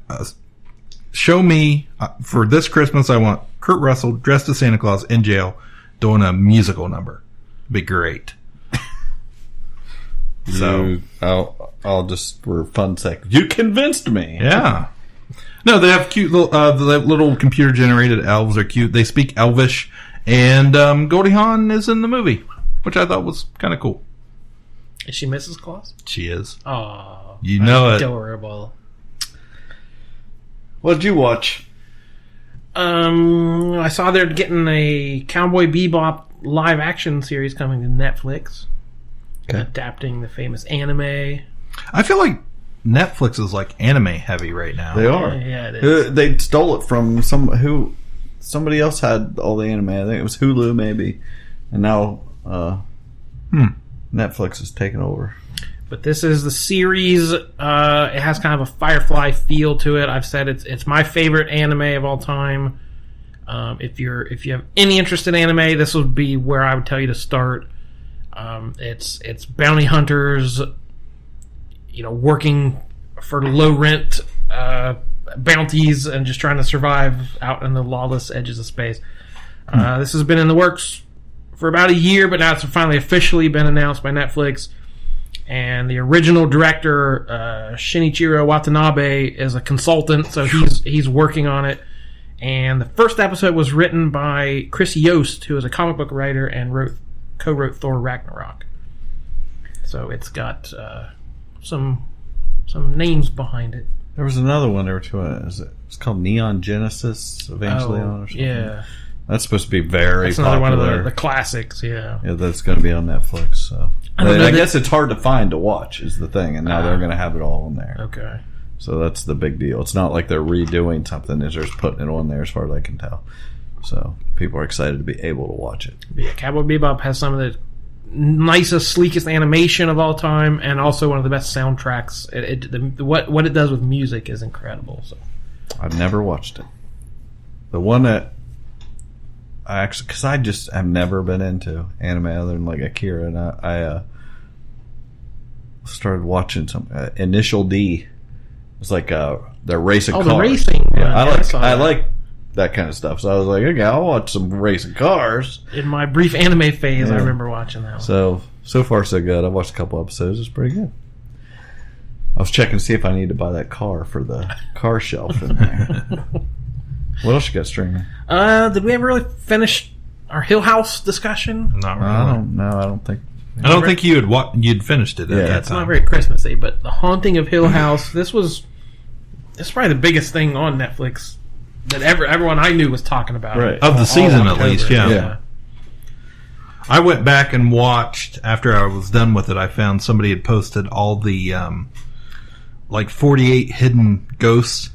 show me for this Christmas. I want Kurt Russell dressed as Santa Claus in jail doing a musical number. Be great. So I'll just for fun sake. You convinced me. Yeah. No, they have cute little the little computer generated elves are cute. They speak Elvish, and Goldie Hawn is in the movie, which I thought was kind of cool. Is she Mrs. Claus? She is. Oh. You know it. Adorable. What did you watch? I saw they're getting a Cowboy Bebop live action series coming to Netflix. Okay. Adapting the famous anime. I feel like Netflix is like anime heavy right now. They are. Yeah, it is. They stole it from somebody else had all the anime. I think it was Hulu maybe. And now Netflix is taking over. But this is the series. It has kind of a Firefly feel to it. I've said it's my favorite anime of all time. If you have any interest in anime, this would be where I would tell you to start. It's bounty hunters, working for low rent bounties and just trying to survive out in the lawless edges of space. This has been in the works for about a year, but now it's finally officially been announced by Netflix. And the original director, Shinichiro Watanabe, is a consultant, so he's working on it. And the first episode was written by Chris Yost, who is a comic book writer and co-wrote Thor Ragnarok. So it's got some names behind it. There was another one there were two. It's called Neon Genesis Evangelion or something. Yeah. That's supposed to be very That's popular. another one of the classics, yeah. Yeah, that's going to be on Netflix. So I guess it's hard to find to watch is the thing, and now they're going to have it all on there. Okay. So that's the big deal. It's not like they're redoing something; they're just putting it on there, as far as I can tell. So people are excited to be able to watch it. Yeah, Cowboy Bebop has some of the nicest, sleekest animation of all time, and also one of the best soundtracks. What it does with music is incredible. So I've never watched it. The one that I actually, because I just have never been into anime other than like Akira, and I started watching some Initial D. It's like they're racing cars. The racing. Yeah, I like that kind of stuff. So I was like, okay, I'll watch some racing cars. In my brief anime phase, I remember watching that one. So far so good. I've watched a couple episodes. It's pretty good. I was checking to see if I need to buy that car for the car shelf in there. What else you got streaming? Did we ever really finish our Hill House discussion? Not really. I don't think. I don't think you'd finished it at that time. It's not very Christmassy, but The Haunting of Hill House. This is probably the biggest thing on Netflix that everyone I knew was talking about. Right. Of the season, at least, yeah. I went back and watched, after I was done with it, I found somebody had posted all the 48 hidden ghosts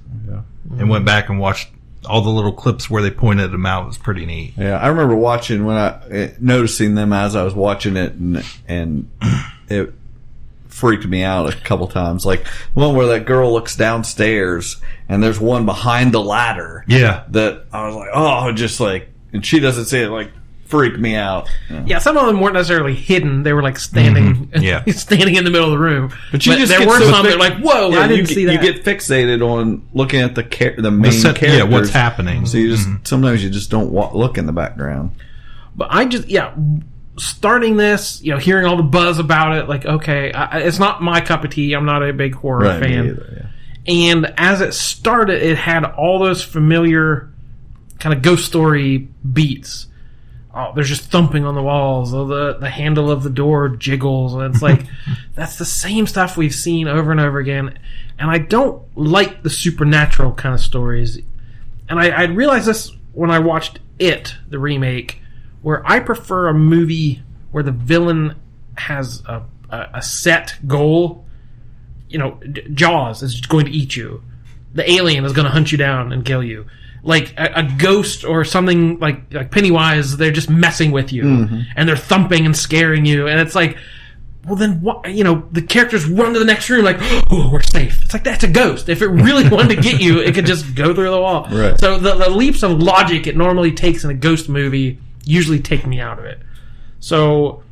and went back and watched all the little clips where they pointed them out. It was pretty neat. Yeah, I remember watching noticing them as I was watching it, and it freaked me out a couple times. Like one where that girl looks downstairs and there's one behind the ladder. Yeah, that I was like, oh, just like, and she doesn't see it. Like, freaked me out. Yeah, some of them weren't necessarily hidden. They were like standing, standing in the middle of the room. But there were some that were like, whoa, I didn't see that. You get fixated on looking at the main characters. Yeah, what's happening. So you just sometimes you just don't look in the background. But I just starting this, hearing all the buzz about it, like, okay, it's not my cup of tea. I'm not a big horror fan. Me either, yeah. And as it started, it had all those familiar kind of ghost story beats. Oh, there's just thumping on the walls. Oh, the handle of the door jiggles. And it's like, that's the same stuff we've seen over and over again. And I don't like the supernatural kind of stories. And I realized this when I watched It, the remake, where I prefer a movie where the villain has a set goal. You know, Jaws is going to eat you. The alien is going to hunt you down and kill you. Like a ghost or something like Pennywise, they're just messing with you and they're thumping and scaring you, and it's like, well then what? You know, the characters run to the next room like, oh, we're safe. It's like, that's a ghost. If it really wanted to get you, it could just go through the wall. Right. So the leaps of logic it normally takes in a ghost movie usually take me out of it. So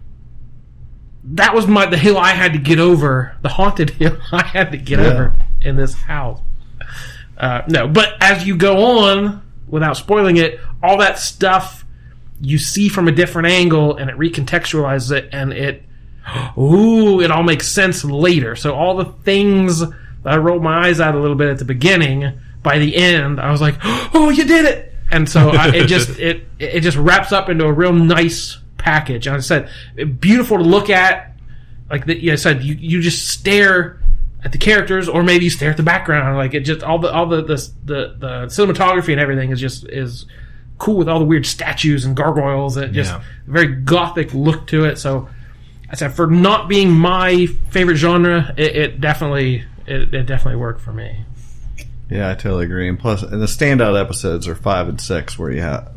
that was the hill I had to get over, the haunted hill I had to get over in this house. No, but as you go on, without spoiling it, all that stuff you see from a different angle, and it recontextualizes it, and it all makes sense later. So all the things that I rolled my eyes out a little bit at the beginning, by the end, I was like, oh, you did it! And so it just wraps up into a real nice package. And I said, beautiful to look at. Like I said, you just stare at the characters, or maybe you stare at the background. Like, it just all the cinematography and everything is cool with all the weird statues and gargoyles, and just a very gothic look to it. So I said, for not being my favorite genre, it definitely worked for me. Yeah, I totally agree. And plus, and the standout episodes are 5 and 6, where you have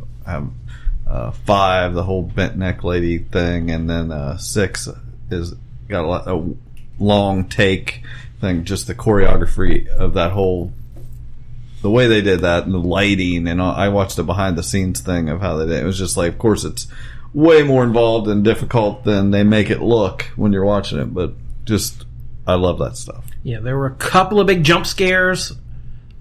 5, the whole bent neck lady thing, and then 6 is got a long take thing, just the choreography of that whole, the way they did that, and the lighting, and I watched a behind the scenes thing of how they did it. It was just like, of course it's way more involved and difficult than they make it look when you're watching it, but just, I love that stuff. Yeah, there were a couple of big jump scares,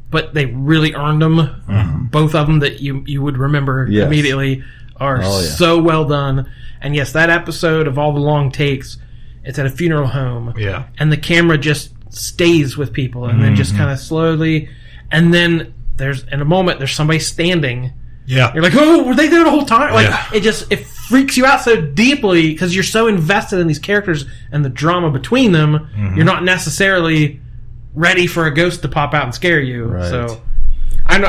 but they really earned them. Both of them that you would remember immediately are so well done. And yes, that episode of all the long takes, it's at a funeral home. Yeah. And the camera just stays with people, and then just kind of slowly, and then in a moment there's somebody standing. Yeah. You're like, oh, were they there the whole time? Like, it freaks you out so deeply because you're so invested in these characters and the drama between them. You're not necessarily ready for a ghost to pop out and scare you. Right. So I know,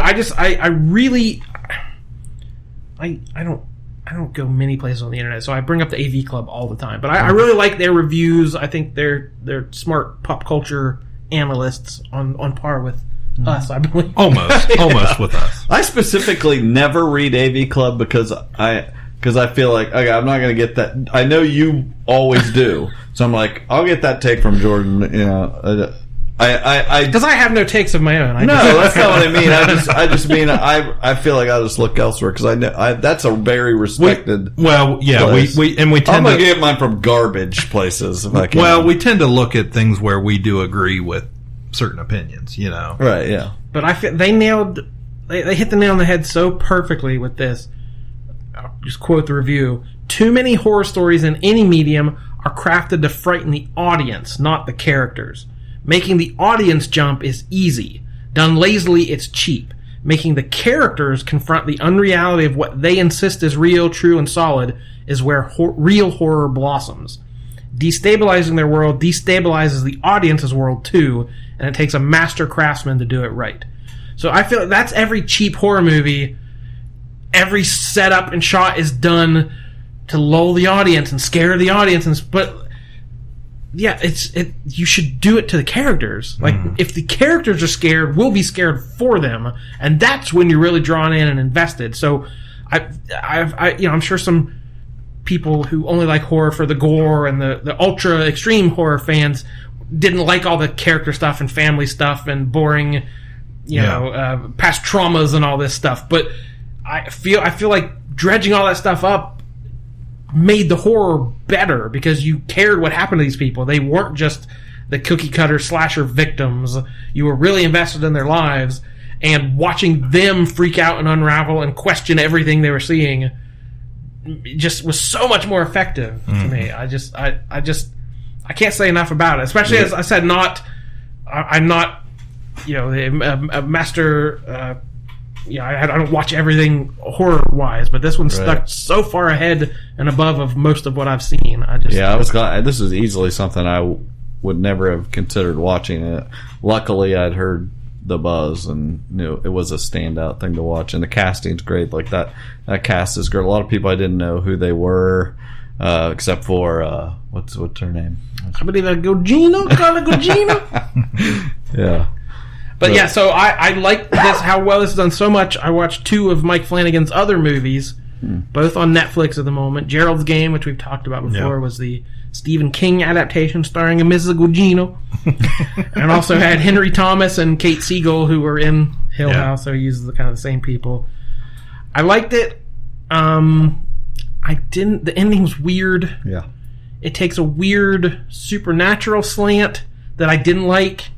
I don't go many places on the internet, so I bring up the AV Club all the time. But I really like their reviews. I think they're smart pop culture analysts on par with us, I believe. Almost with us. I specifically never read AV Club because I feel like, okay, I'm not going to get that. I know you always do, so I'm like, I'll get that take from Jordan. You know, because I have no takes of my own. That's not what I mean. I just mean I feel like I just look elsewhere because I know that's a very respected. Place. we tend I'm gonna get mine from garbage places if I can. Well, we tend to look at things where we do agree with certain opinions, you know. Right? Yeah. But I feel they hit the nail on the head so perfectly with this. I'll just quote the review: "Too many horror stories in any medium are crafted to frighten the audience, not the characters. Making the audience jump is easy. Done lazily, it's cheap. Making the characters confront the unreality of what they insist is real, true, and solid is where real horror blossoms. Destabilizing their world destabilizes the audience's world too, and it takes a master craftsman to do it right." So I feel like that's every cheap horror movie. Every setup and shot is done to lull the audience and scare the audience, but yeah, you should do it to the characters. Like, if the characters are scared, we'll be scared for them, and that's when you're really drawn in and invested. So, I'm sure some people who only like horror for the gore and the ultra extreme horror fans didn't like all the character stuff and family stuff and boring, past traumas and all this stuff. But I feel like dredging all that stuff up made the horror better because you cared what happened to these people. They weren't just the cookie cutter slasher victims. You were really invested in their lives, and watching them freak out and unravel and question everything they were seeing just was so much more effective to me. I can't say enough about it. Especially as I said, I'm not a master I don't watch everything horror-wise, but this one stuck so far ahead and above of most of what I've seen. I was glad. This was easily something I would never have considered watching it. Luckily, I'd heard the buzz and knew it was a standout thing to watch, and the casting's great. Like that cast is great. A lot of people I didn't know who they were, except for what's her name? I believe Carla Gugino. Yeah. But yeah, so I like this, how well this is done so much. I watched 2 of Mike Flanagan's other movies, both on Netflix at the moment. Gerald's Game, which we've talked about before, was the Stephen King adaptation starring a Mrs. Gugino. And also had Henry Thomas and Kate Siegel, who were in Hill House, so he uses the same people. I liked it. The ending's weird. Yeah. It takes a weird supernatural slant that I didn't like,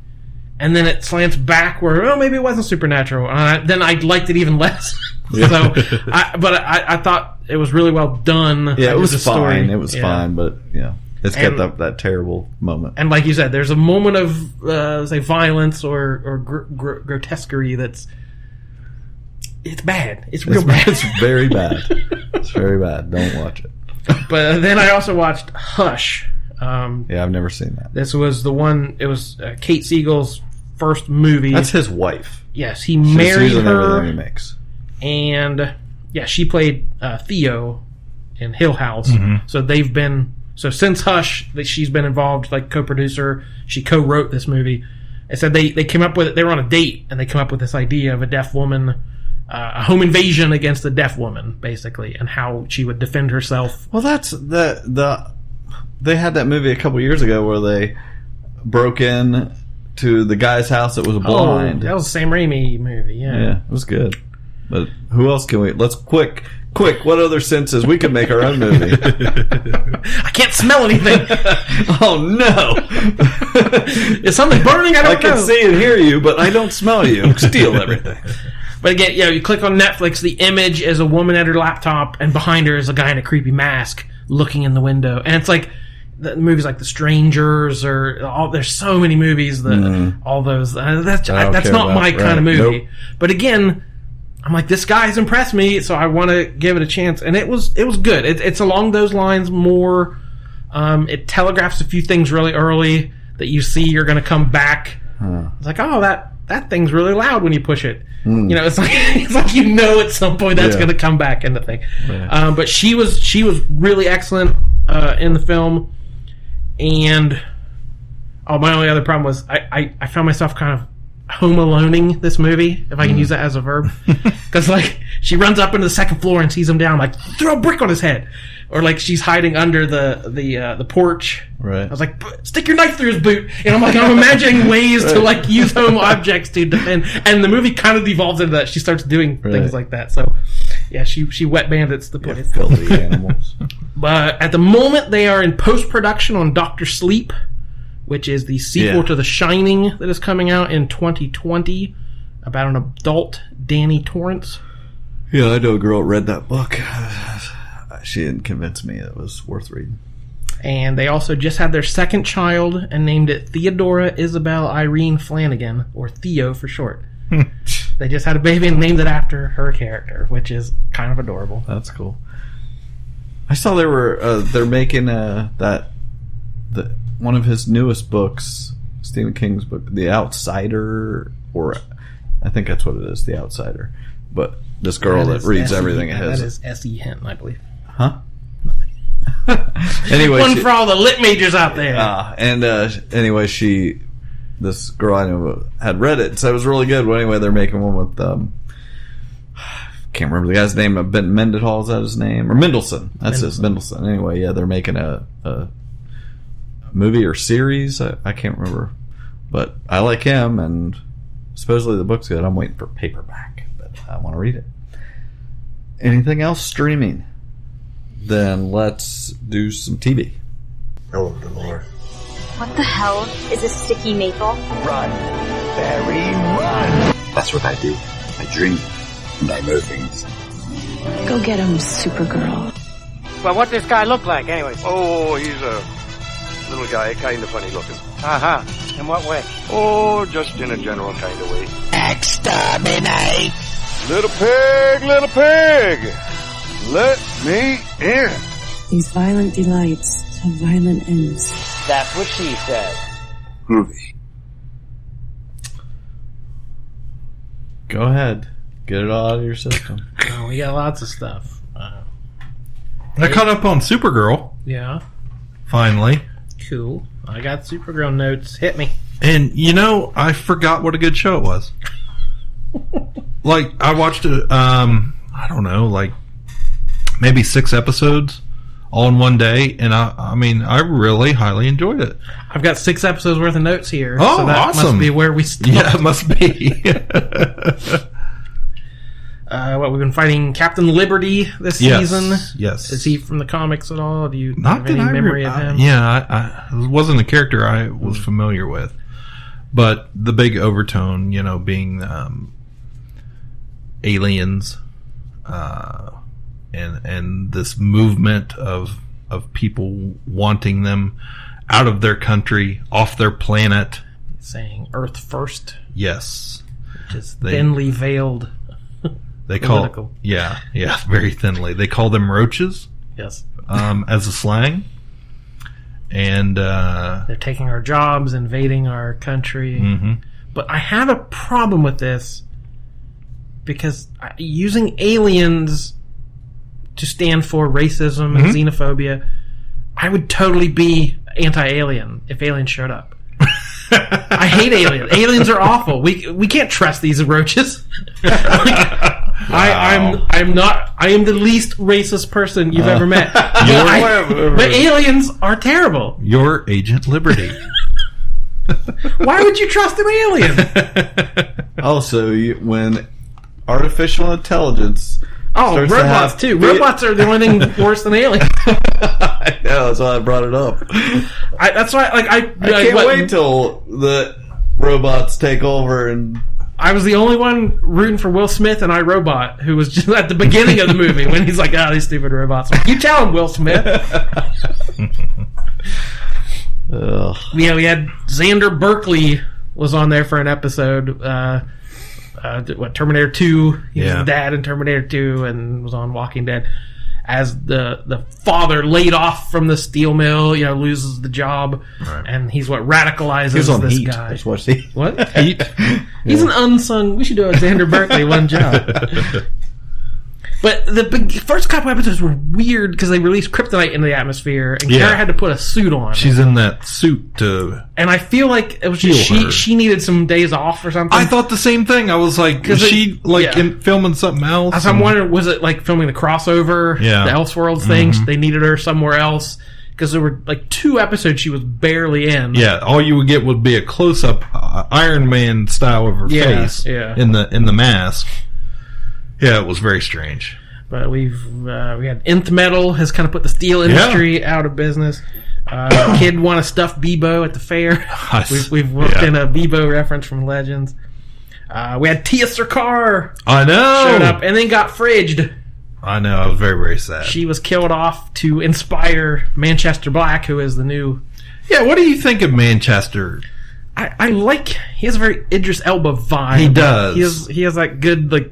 and then it slants back where, maybe it wasn't supernatural. Then I liked it even less. Yeah. So, I thought it was really well done. Yeah, it was fine. Story. It was fine, but it's got that terrible moment. And like you said, there's a moment of say violence or grotesquerie that's it's bad. It's real bad. It's very bad. It's very bad. Don't watch it. But then I also watched Hush. I've never seen that. This was the one. It was Kate Siegel's first movie. That's his wife. Yes, he married her. Everything he makes. And she played Theo in Hill House. So they've been since Hush that she's been involved, like co-producer. She co-wrote this movie. It said they came up with it. They were on a date and they came up with this idea of a deaf woman, a home invasion against a deaf woman, basically, and how she would defend herself. Well, that's they had that movie a couple years ago where they broke in to the guy's house that was blind. That was the Sam Raimi movie. Yeah, it was good. But who else can we? Let's quick. What other senses we could make our own movie? I can't smell anything. Oh no! Is something burning? I can see and hear you, but I don't smell you. Steal everything. But again, you click on Netflix. The image is a woman at her laptop, and behind her is a guy in a creepy mask looking in the window. And it's like the movies like The Strangers, there's so many movies that all those. That's not my kind of movie. Nope. But again, I'm like, this guy has impressed me, so I want to give it a chance. And it was good. It's along those lines more. It telegraphs a few things really early that you see you're going to come back. It's like, oh, that thing's really loud when you push it. It's like at some point that's going to come back in the thing. Right. But she was really excellent in the film. And my only other problem was I found myself kind of home aloning this movie, if I can use that as a verb, because like she runs up into the second floor and sees him down, like throw a brick on his head, or like she's hiding under the porch. Right. I was like, stick your knife through his boot, and I'm imagining ways to like use home objects to defend, and the movie kind of devolves into that. She starts doing things like that. So yeah, she wet bandits to put it. Filthy animals. But at the moment they are in post production on Dr. Sleep, which is the sequel to The Shining that is coming out in 2020 about an adult Danny Torrance. Yeah, I know a girl read that book. She didn't convince me it was worth reading. And they also just had their second child and named it Theodora Isabel Irene Flanagan, or Theo for short. They just had a baby and named it after her character, which is kind of adorable. That's cool. I saw they're making one of his newest books, Stephen King's book, The Outsider, or I think that's what it is, The Outsider. But this girl that reads everything it has. That is S.E. Hinton, I believe. Huh? Anyway, one for all the lit majors out there. Anyway, this girl I know had read it, so it was really good. Well, anyway, they're making one with can't remember the guy's name. Ben Mendenhall, is that his name? Or Mendelsohn. That's his Mendelsohn. Anyway, yeah, they're making a movie or series. I can't remember, but I like him, and supposedly the book's good. I'm waiting for paperback, but I want to read it. Anything else streaming? Then let's do some TV. Oh, the Lord. What the hell is a sticky maple? Run, Barry, run! That's what I do. I dream, and I know things. Go get him, Supergirl. Well, what does this guy look like, anyway? Oh, he's a little guy, kind of funny looking. Uh-huh. In what way? Oh, just in a general kind of way. Exterminate! Little pig, let me in. These violent delights have violent ends. That's what she said. Groovy. Go ahead. Get it all out of your system. Oh, we got lots of stuff. I caught up on Supergirl. Yeah. Finally. Cool. I got Supergirl notes. Hit me. And, I forgot what a good show it was. Like, I watched it, I don't know, like, maybe 6 episodes all in one day, and I really highly enjoyed it. I've got 6 episodes worth of notes here. Oh, so that awesome. Must be where we stopped. Yeah, it must be. We've been fighting Captain Liberty this season. Yes. Is he from the comics at all? Do you Not have any memory of him? It wasn't a character I was familiar with. But the big overtone, being aliens, and this movement of people wanting them out of their country, off their planet. Saying Earth first. Yes. Which is thinly veiled. They call, very thinly. They call them roaches. Yes. As a slang. And they're taking our jobs, invading our country. Mm-hmm. But I have a problem with this because using aliens to stand for racism and xenophobia, I would totally be anti-alien if aliens showed up. I hate aliens. Aliens are awful. We can't trust these roaches. I am the least racist person you've ever met. But aliens are terrible. You're Agent Liberty. Why would you trust an alien? Also, when artificial intelligence robots too. Robots are the only thing worse than aliens. I know, that's why I brought it up. That's why I can't wait till the robots take over. And I was the only one rooting for Will Smith and iRobot, who was just at the beginning of the movie when he's like, these stupid robots. Like, you tell him, Will Smith. We had Xander Berkeley was on there for an episode. Terminator 2. He was the dad in Terminator 2 and was on Walking Dead. As the father laid off from the steel mill, loses the job, and he's what radicalizes this Heat. guy. What? Heat? He's an unsung. We should do a Xander Berkeley one job. But the first couple episodes were weird because they released kryptonite into the atmosphere, and Kara had to put a suit on. She's in that suit to. And I feel like it was just she needed some days off or something. I thought the same thing. I was like, is she in filming something else? I'm wondering, was it like filming the crossover, the Elseworlds thing? They needed her somewhere else because there were like 2 episodes she was barely in. Yeah, all you would get would be a close up Iron Man style of her face in the mask. Yeah, it was very strange. But we had Nth Metal has kind of put the steel industry out of business. Kid won a stuffed Bebo at the fair. We've worked in a Bebo reference from Legends. We had Tia Sarkar. I know. Showed up and then got fridged. I know. I was very, very sad. She was killed off to inspire Manchester Black, who is the new... Yeah, what do you think of Manchester? I like... He has a very Idris Elba vibe. He does. He has that good, like,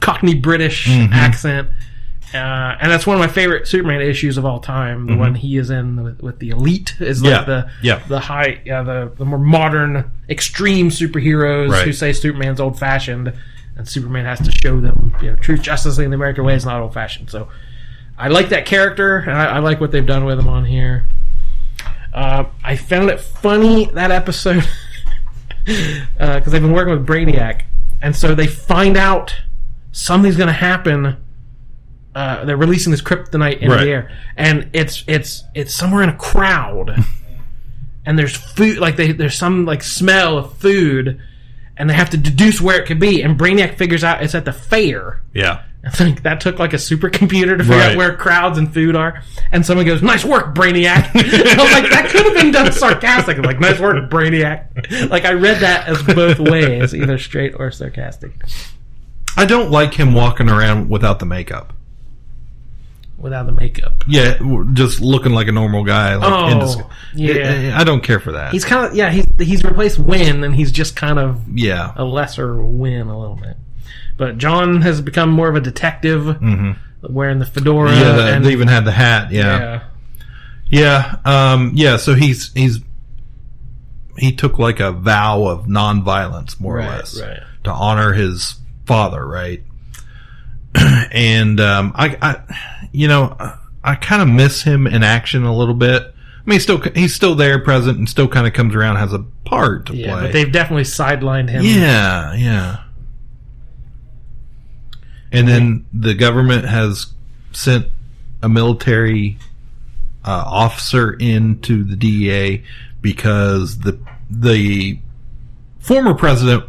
Cockney British accent, and that's one of my favorite Superman issues of all time. The one he is in with the Elite is like the more modern, extreme superheroes who say Superman's old fashioned, and Superman has to show them truth, justice, and the American way is not old fashioned. So I like that character, and I like what they've done with him on here. I found it funny that episode because they've been working with Brainiac, and so they find out something's going to happen. They're releasing this kryptonite into the air, and it's somewhere in a crowd, and there's food, like there's some like smell of food, and they have to deduce where it could be. And Brainiac figures out it's at the fair. Yeah, I think that took like a supercomputer to figure out where crowds and food are. And someone goes, "Nice work, Brainiac." And I was like, that could have been done sarcastically. Like, "Nice work, Brainiac." Like, I read that as both ways, either straight or sarcastic. I don't like him walking around without the makeup. Without the makeup. Yeah, just looking like a normal guy. Like I don't care for that. He's kind of, he's replaced Win, and he's just kind of a lesser Win a little bit. But John has become more of a detective, wearing the fedora. Yeah, they even had the hat. Yeah. So he took like a vow of nonviolence, more or less, to honor his father, right? And I kind of miss him in action a little bit. I mean, he's still there, present, and still kind of comes around, has a part to play. But they've definitely sidelined him. Yeah. And then the government has sent a military officer into the DEA because the former president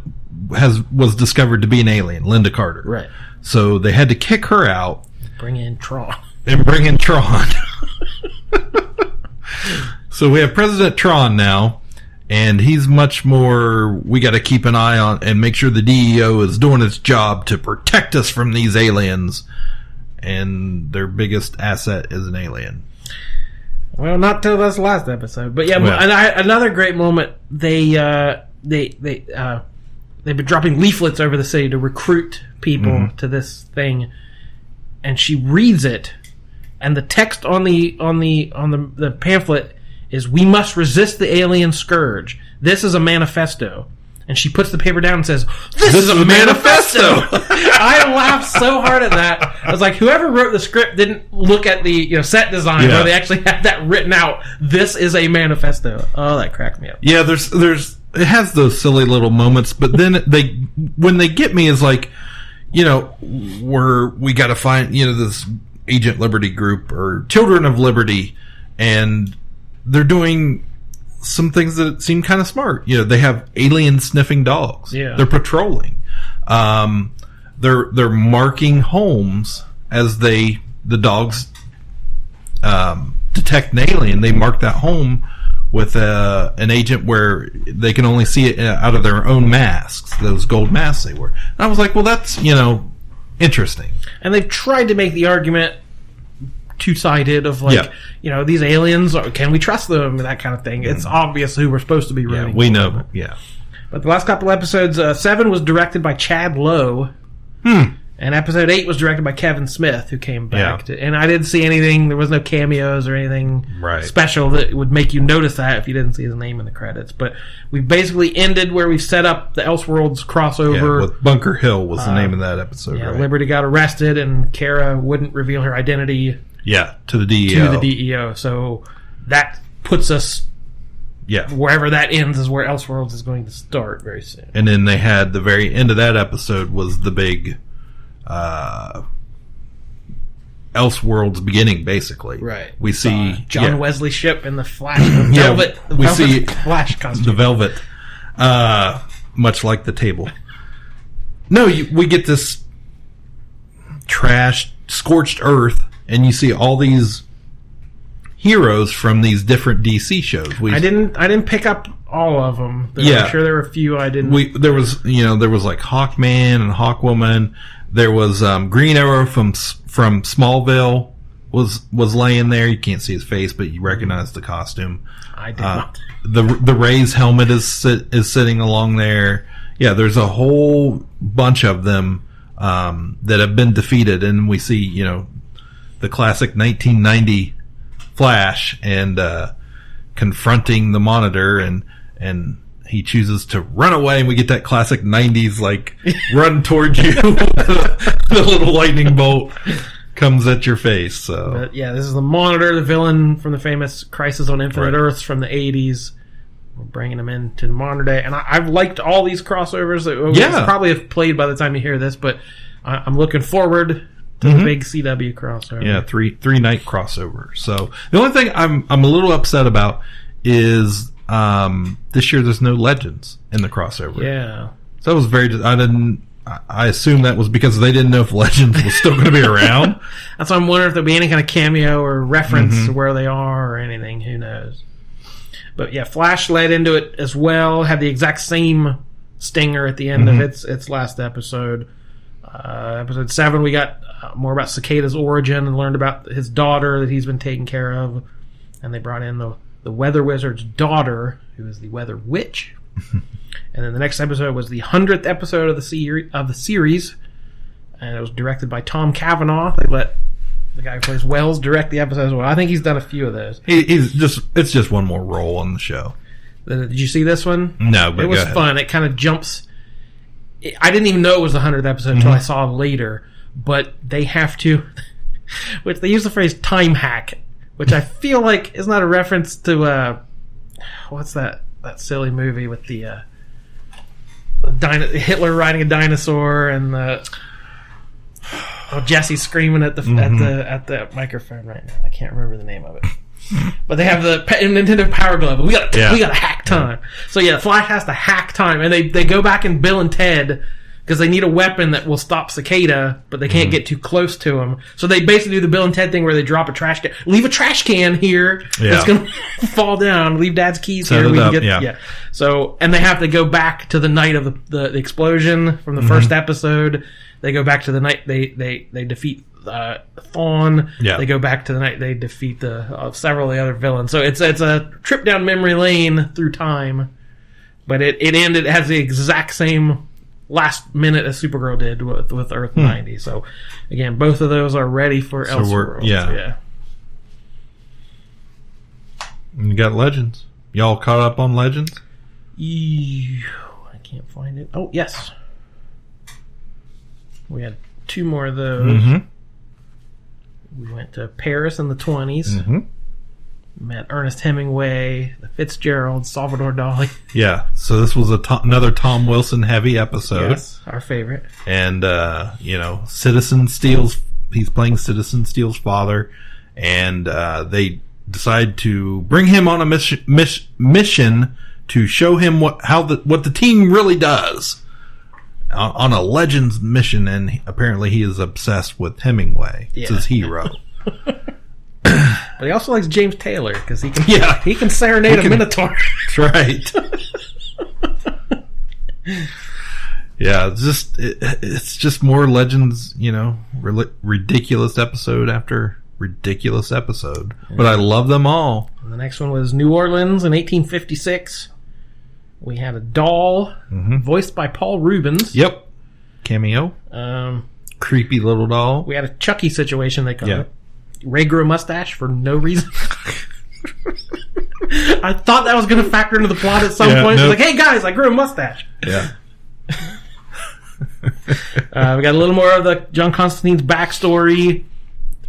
was discovered to be an alien, Linda Carter. Right. So they had to kick her out. Bring in Tron. And bring in Tron. So we have President Tron now, and he's much more, we got to keep an eye on and make sure the DEO is doing its job to protect us from these aliens. And their biggest asset is an alien. Well, not till this last episode, but another great moment. They've been dropping leaflets over the city to recruit people to this thing, and she reads it, and the text on the pamphlet is, "We must resist the alien scourge. This is a manifesto." And she puts the paper down and says, This is a manifesto! I laughed so hard at that. I was like, whoever wrote the script didn't look at the set design where they actually had that written out. This is a manifesto. Oh, that cracked me up. Yeah, there's it has those silly little moments, but then when they get me is like, we got to find, this Agent Liberty group or Children of Liberty, and they're doing some things that seem kind of smart. They have alien sniffing dogs. Yeah. They're patrolling. They're marking homes as the dogs detect an alien. They mark that home with an agent where they can only see it out of their own masks, those gold masks they wear. And I was like, well, that's, interesting. And they've tried to make the argument two-sided of these aliens, can we trust them, and that kind of thing. It's obvious who we're supposed to be rooting for. We know. Yeah. But the last couple episodes, 7 was directed by Chad Lowe, and episode 8 was directed by Kevin Smith, who came back. And I didn't see anything. There was no cameos or anything special that would make you notice that if you didn't see his name in the credits. But we basically ended where we set up the Elseworlds crossover. Yeah, with Bunker Hill was the name of that episode. Yeah, right? Liberty got arrested, and Kara wouldn't reveal her identity. Yeah, to the DEO. So that puts us wherever that ends is where Elseworlds is going to start very soon. And then they had the very end of that episode was the big Elseworlds beginning, basically. Right. We see John Wesley ship in the Flash velvet. We see Flash costume. The velvet, much like the table. No, we get this trashed, scorched earth. And you see all these heroes from these different DC shows. I didn't pick up all of them. I'm sure there were a few I didn't. There was like Hawkman and Hawkwoman. There was Green Arrow from Smallville was laying there. You can't see his face, but you recognize the costume. I did not. The Ray's helmet is sitting along there. Yeah, there's a whole bunch of them that have been defeated, and we see the classic 1990 Flash and confronting the Monitor, and he chooses to run away, and we get that classic 90s run towards you. The little lightning bolt comes at your face. So, but this is the Monitor, the villain from the famous Crisis on Infinite Earths from the 80s. We're bringing him into the modern day, and I've liked all these crossovers. That probably have played by the time you hear this, but I'm looking forward to the big CW crossover. Yeah, three night crossover. So the only thing I'm a little upset about is this year there's no Legends in the crossover. Yeah. So that was I assume that was because they didn't know if Legends was still going to be around. That's why I'm wondering if there'll be any kind of cameo or reference to where they are or anything. Who knows? But yeah, Flash led into it as well. Had the exact same stinger at the end of its last episode. Episode 7, we got more about Cicada's origin and learned about his daughter that he's been taking care of. And they brought in the Weather Wizard's daughter, who is the Weather Witch. And then the next episode was the 100th episode of the series. and it was directed by Tom Cavanaugh. They let the guy who plays Wells direct the episode as well. I think he's done a few of those. It's just one more role on the show. Did you see this one? No, but it was fun. It kind of jumps. I didn't even know it was the 100th episode until I saw it later. But they have to, which they use the phrase time hack, which I feel like is not a reference to what's that silly movie with the Hitler riding a dinosaur and Jesse screaming at the at the microphone right now. I can't remember the name of it. But they have the Nintendo Power Glove. We got to hack time. So yeah, Flash has to hack time, and they go back in Bill and Ted because they need a weapon that will stop Cicada, but they can't get too close to him. So they basically do the Bill and Ted thing where they drop a trash can. Leave a trash can here that's going to fall down. Leave Dad's keys here. We can get So, and they have to go back to the night of the explosion from the first episode. They go back to the night they defeat Thawne. Yeah. They go back to the night they defeat several of the other villains. So it's a trip down memory lane through time, but it ended. It has the exact same last minute as Supergirl did with Earth 90. So again, both of those are ready for Elseworlds. Yeah. And you got Legends. Y'all caught up on Legends? I can't find it. Oh yes, we had 2 more of those. We went to Paris in the 20s. Met Ernest Hemingway, the Fitzgeralds, Salvador Dali. Yeah, so this was another Tom Wilson heavy episode. Yes, our favorite. And, Citizen Steele's, he's playing Citizen Steele's father, and they decide to bring him on a mission to show him what the team really does on a Legends mission, and apparently he is obsessed with Hemingway. It's his hero. But he also likes James Taylor because he can serenade a Minotaur. That's right. It's just more Legends, ridiculous episode after ridiculous episode. But I love them all. And the next one was New Orleans in 1856. We had a doll voiced by Paul Rubens. Yep. Cameo. Creepy little doll. We had a Chucky situation, they call it. Ray grew a mustache for no reason. I thought that was going to factor into the plot at some point. Nope. Like, hey guys, I grew a mustache. Yeah. We got a little more of the John Constantine's backstory,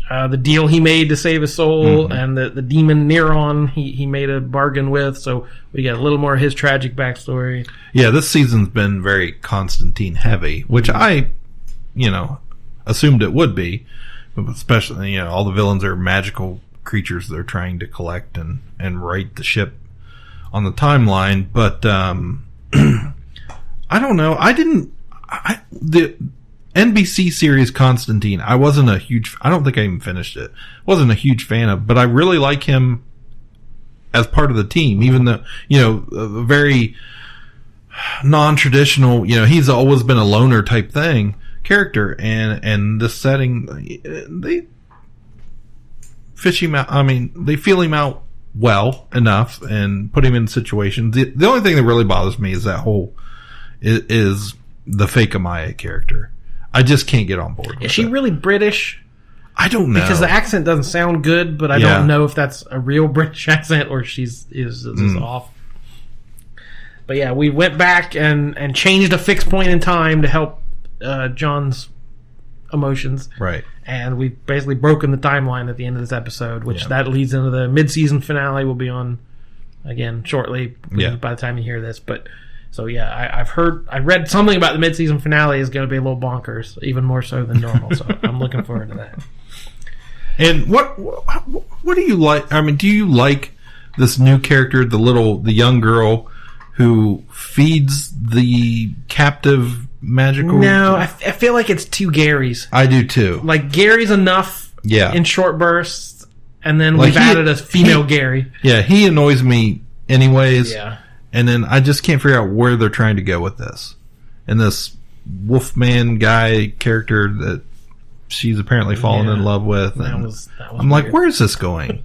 the deal he made to save his soul, and the demon Neron he made a bargain with. So we got a little more of his tragic backstory. Yeah, this season's been very Constantine heavy, which I, assumed it would be. Especially, all the villains are magical creatures they're trying to collect and right the ship on the timeline. But I don't know. The NBC series Constantine, I don't think I even finished it. Wasn't a huge fan of, but I really like him as part of the team, even though, a very non-traditional, he's always been a loner type character, and this setting, they fish him out. I mean, they feel him out well enough and put him in situations. The only thing that really bothers me is is the fake Amaya character. I just can't get on board with Is she really British? I don't know. Because the accent doesn't sound good, but I don't know if that's a real British accent or is off. But yeah, we went back and changed a fixed point in time to help John's emotions. Right. And we've basically broken the timeline at the end of this episode, which that leads into the mid-season finale. Will be on again shortly by the time you hear this. But so I read something about the mid-season finale is going to be a little bonkers, even more so than normal. So I'm looking forward to that. And what do you like? I mean, do you like this new character, the young girl who feeds the captive magical? No, I feel like it's too Gary's. I do too. Like Gary's enough in short bursts, and then we've added a female Gary. Yeah, he annoys me anyways. Yeah. And then I just can't figure out where they're trying to go with this. And this Wolfman guy character that she's apparently fallen in love with. And that was I'm weird. Like, where is this going?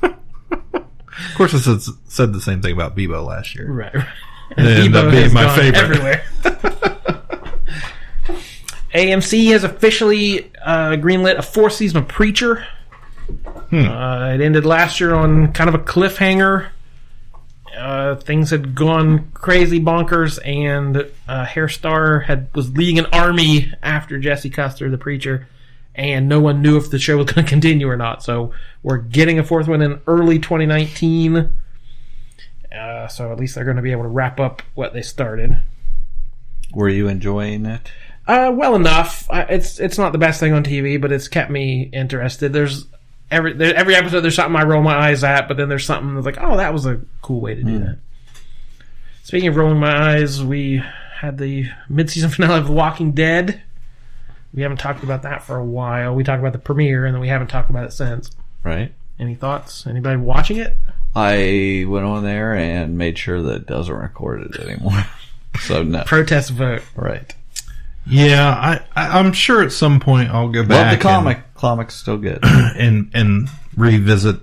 Of course, I said the same thing about Bebo last year. Right. And it ended up being my favorite. Everywhere. AMC has officially greenlit a 4th season of Preacher. It ended last year on kind of a cliffhanger. Things had gone crazy bonkers, and Hairstar was leading an army after Jesse Custer, the Preacher, and no one knew if the show was going to continue or not. So we're getting a 4th one in early 2019. So at least they're going to be able to wrap up what they started. Were you enjoying it? Well enough. It's not the best thing on TV, but it's kept me interested. There's every episode there's something I roll my eyes at, but then there's something that's like, oh, that was a cool way to do that. Speaking of rolling my eyes, we had the mid-season finale of The Walking Dead. We haven't talked about that for a while. We talked about the premiere, and then we haven't talked about it since. Right. Any thoughts? Anybody watching it? I went on there and made sure that it doesn't record it anymore. So no. Protest vote. Right. Yeah, I'm sure at some point I'll go back. Love the comic's still good. and revisit,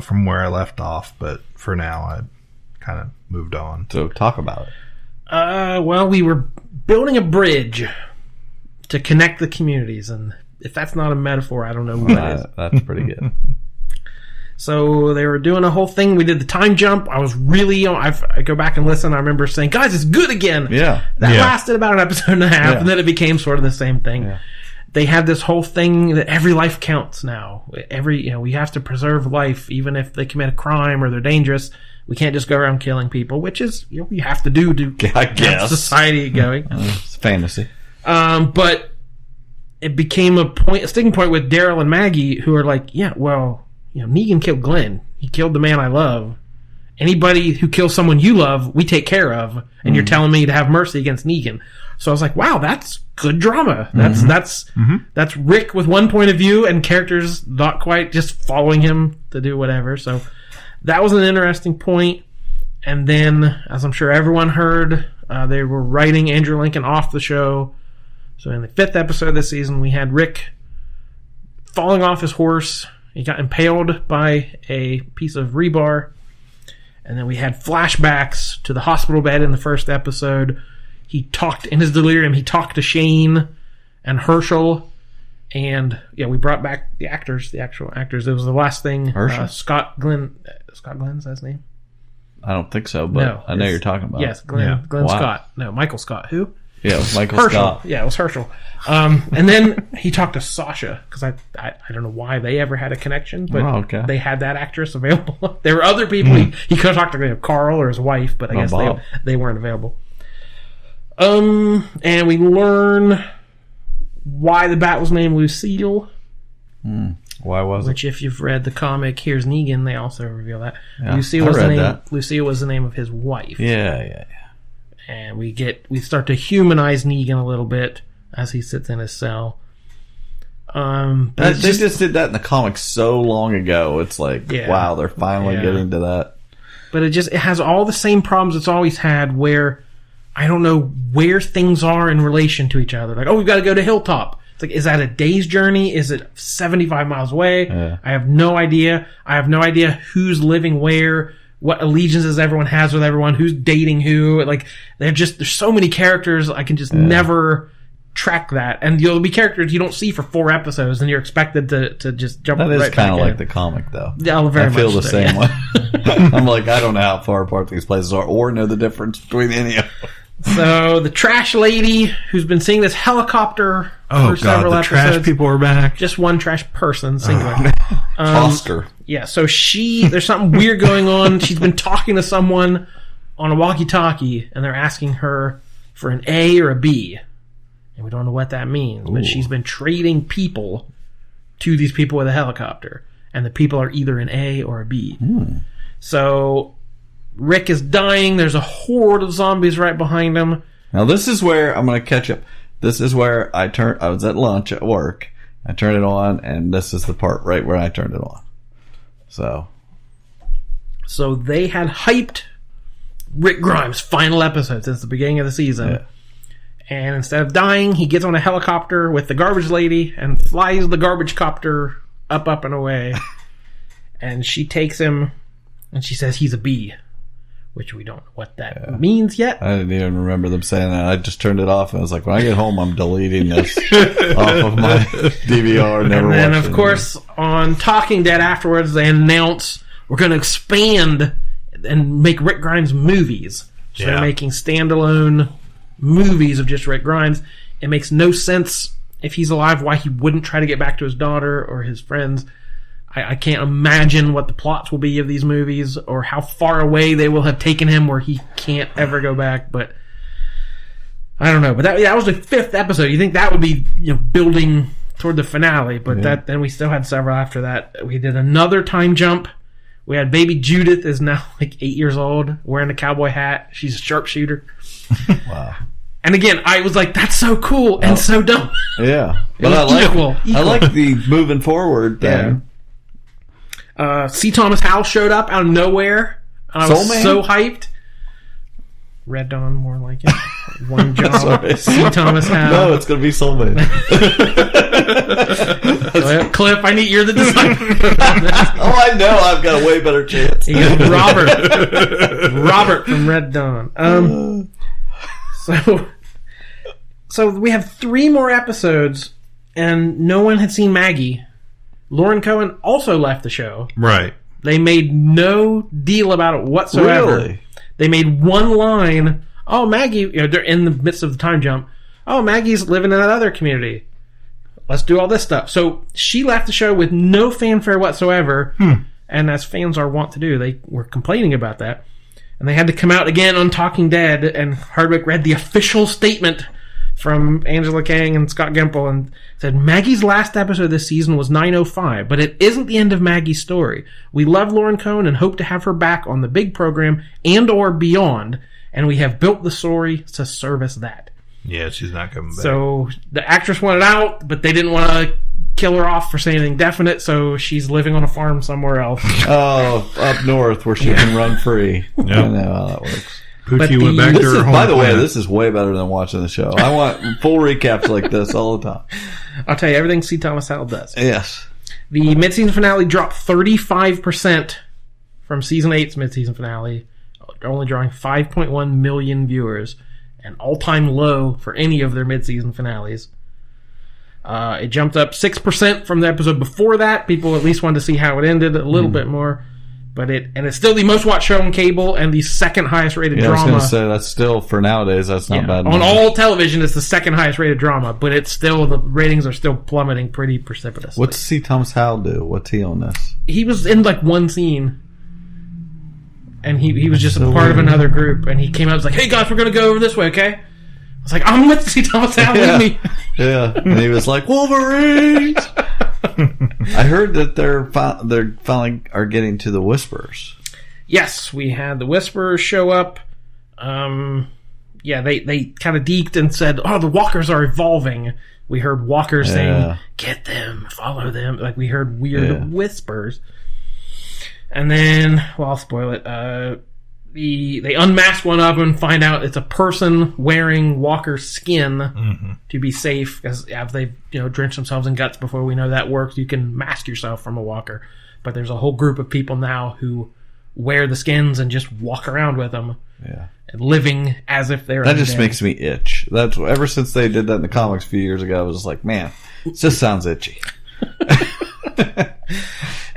from where I left off. But for now, I kind of moved on. So talk about it. Well, we were building a bridge to connect the communities, and if that's not a metaphor, I don't know what is. That's pretty good. So they were doing a whole thing. We did the time jump. I was really I go back and listen. I remember saying, "Guys, it's good again." Yeah, that lasted about an episode and a half, and then it became sort of the same thing. Yeah. They had this whole thing that every life counts now. We have to preserve life, even if they commit a crime or they're dangerous. We can't just go around killing people, which is we have to do to keep society going. It's fantasy. But it became a sticking point with Daryl and Maggie, who are like, Negan killed Glenn. He killed the man I love. Anybody who kills someone you love, we take care of. And you're telling me to have mercy against Negan. So I was like, wow, that's good drama. That's Rick with one point of view and characters not quite just following him to do whatever. So that was an interesting point. And then, as I'm sure everyone heard, they were writing Andrew Lincoln off the show. So in the 5th episode this season, we had Rick falling off his horse. He got impaled by a piece of rebar. And then we had flashbacks to the hospital bed in the 1st episode. He talked, in his delirium, he talked to Shane and Herschel. And, we brought back the actual actors. It was the last thing. Herschel? Scott Glenn, is that his name? I don't think so, but I know you're talking about. Yes, Glenn Scott. No, Michael Scott. Who? Yeah, it was Michael Herschel. Scott. Yeah, it was Herschel. And then he talked to Sasha, because I don't know why they ever had a connection, but they had that actress available. There were other people he could have talked to, Carl or his wife, but I guess they weren't available. And we learn why the bat was named Lucille. Why was it? Which, if you've read the comic Here's Negan, they also reveal that. Yeah, Lucille was the name of his wife. Yeah. And we start to humanize Negan a little bit as he sits in his cell. They just did that in the comics so long ago. It's like, wow, they're finally getting to that. But it has all the same problems it's always had, where I don't know where things are in relation to each other. Like, we've got to go to Hilltop. It's like, is that a day's journey? Is it 75 miles away? Yeah. I have no idea. I have no idea who's living where, what allegiances everyone has with everyone, who's dating who. Like, there's so many characters, I can just never track that. And you'll be characters you don't see for 4 episodes, and you're expected to just jump right back in. That is kind of like the comic, though. Yeah, very much. I feel the same way. I'm like, I don't know how far apart these places are, or know the difference between any of them. So the trash lady, who's been seeing this helicopter for several episodes. Trash people are back. Just one trash person, singular. Oscar. Yeah, so there's something weird going on. She's been talking to someone on a walkie-talkie, and they're asking her for an A or a B. And we don't know what that means, but she's been trading people to these people with a helicopter. And the people are either an A or a B. So Rick is dying. There's a horde of zombies right behind him. Now this is where I'm going to catch up. This is where I was at lunch at work. I turned it on, and this is the part right where I turned it on. So they had hyped Rick Grimes' final episode since the beginning of the season. Yeah. And instead of dying, he gets on a helicopter with the garbage lady and flies the garbage copter up and away. And she takes him, and she says he's a B. which we don't know what that means yet. I didn't even remember them saying that. I just turned it off and I was like, when I get home, I'm deleting this off of my DVR. And then, of course, on Talking Dead afterwards, they announce we're going to expand and make Rick Grimes movies. So they're making standalone movies of just Rick Grimes. It makes no sense if he's alive why he wouldn't try to get back to his daughter or his friends. I can't imagine what the plots will be of these movies or how far away they will have taken him where he can't ever go back. But I don't know. But that was the 5th episode. You think that would be building toward the finale? But then we still had several after that. We did another time jump. We had baby Judith is now like 8 years old, wearing a cowboy hat. She's a sharpshooter. Wow. And again, I was like, that's so cool and so dumb. Yeah. But I like the moving forward thing. C. Thomas Howell showed up out of nowhere. I was so hyped. Red Dawn, more like it. One job. C. Thomas Howell. No, it's going to be Soul Man. Cliff, you're the designer. Oh, I know. I've got a way better chance. Robert from Red Dawn. So we have 3 more episodes, and no one had seen Maggie. Lauren Cohen also left the show. Right. They made no deal about it whatsoever. Really? They made one line. Oh, Maggie, they're in the midst of the time jump. Oh, Maggie's living in that other community. Let's do all this stuff. So she left the show with no fanfare whatsoever. And as fans are wont to do, they were complaining about that. And they had to come out again on Talking Dead, and Hardwick read the official statement from Angela Kang and Scott Gimple and said, Maggie's last episode this season was 9:05, but it isn't the end of Maggie's story. We love Lauren Cohen and hope to have her back on the big program and or beyond, and we have built the story to service that. Yeah, she's not coming back. So the actress wanted out, but they didn't want to kill her off for saying anything definite, so she's living on a farm somewhere else. Oh, up north where she can run free. Yep. I know how that works. Poochie went back to her home. By the way, this is way better than watching the show. I want full recaps like this all the time. I'll tell you everything C. Thomas Howell does. Yes. The mid-season finale dropped 35% from season 8's mid-season finale, only drawing 5.1 million viewers, an all-time low for any of their mid-season finales. It jumped up 6% from the episode before that. People at least wanted to see how it ended a little bit more. But it's still the most watched show on cable and the second highest rated drama. I was going to say, that's still, for nowadays, that's not bad. On all television, it's the second highest rated drama, but it's still, the ratings are still plummeting pretty precipitously. What's C. Thomas Howell do? What's he on this? He was in like one scene, and he was just a part of another group, and he came out and was like, hey guys, we're going to go over this way, okay? I was like, I'm with C. Thomas Howell, with me. Yeah, and he was like, Wolverines! I heard that they're finally are getting to the Whisperers. Yes, we had the Whisperers show up. They kind of deked and said, oh, the walkers are evolving. We heard walkers saying, get them, follow them. Like, we heard weird whispers. And then, well, I'll spoil it. They unmask one of them and find out it's a person wearing walker skin to be safe, because if they drenched themselves in guts before we know that works, you can mask yourself from a walker. But there's a whole group of people now who wear the skins and just walk around with them, and living as if they're that just makes me itch. That's ever since they did that in the comics a few years ago. I was just like, man, it just sounds itchy.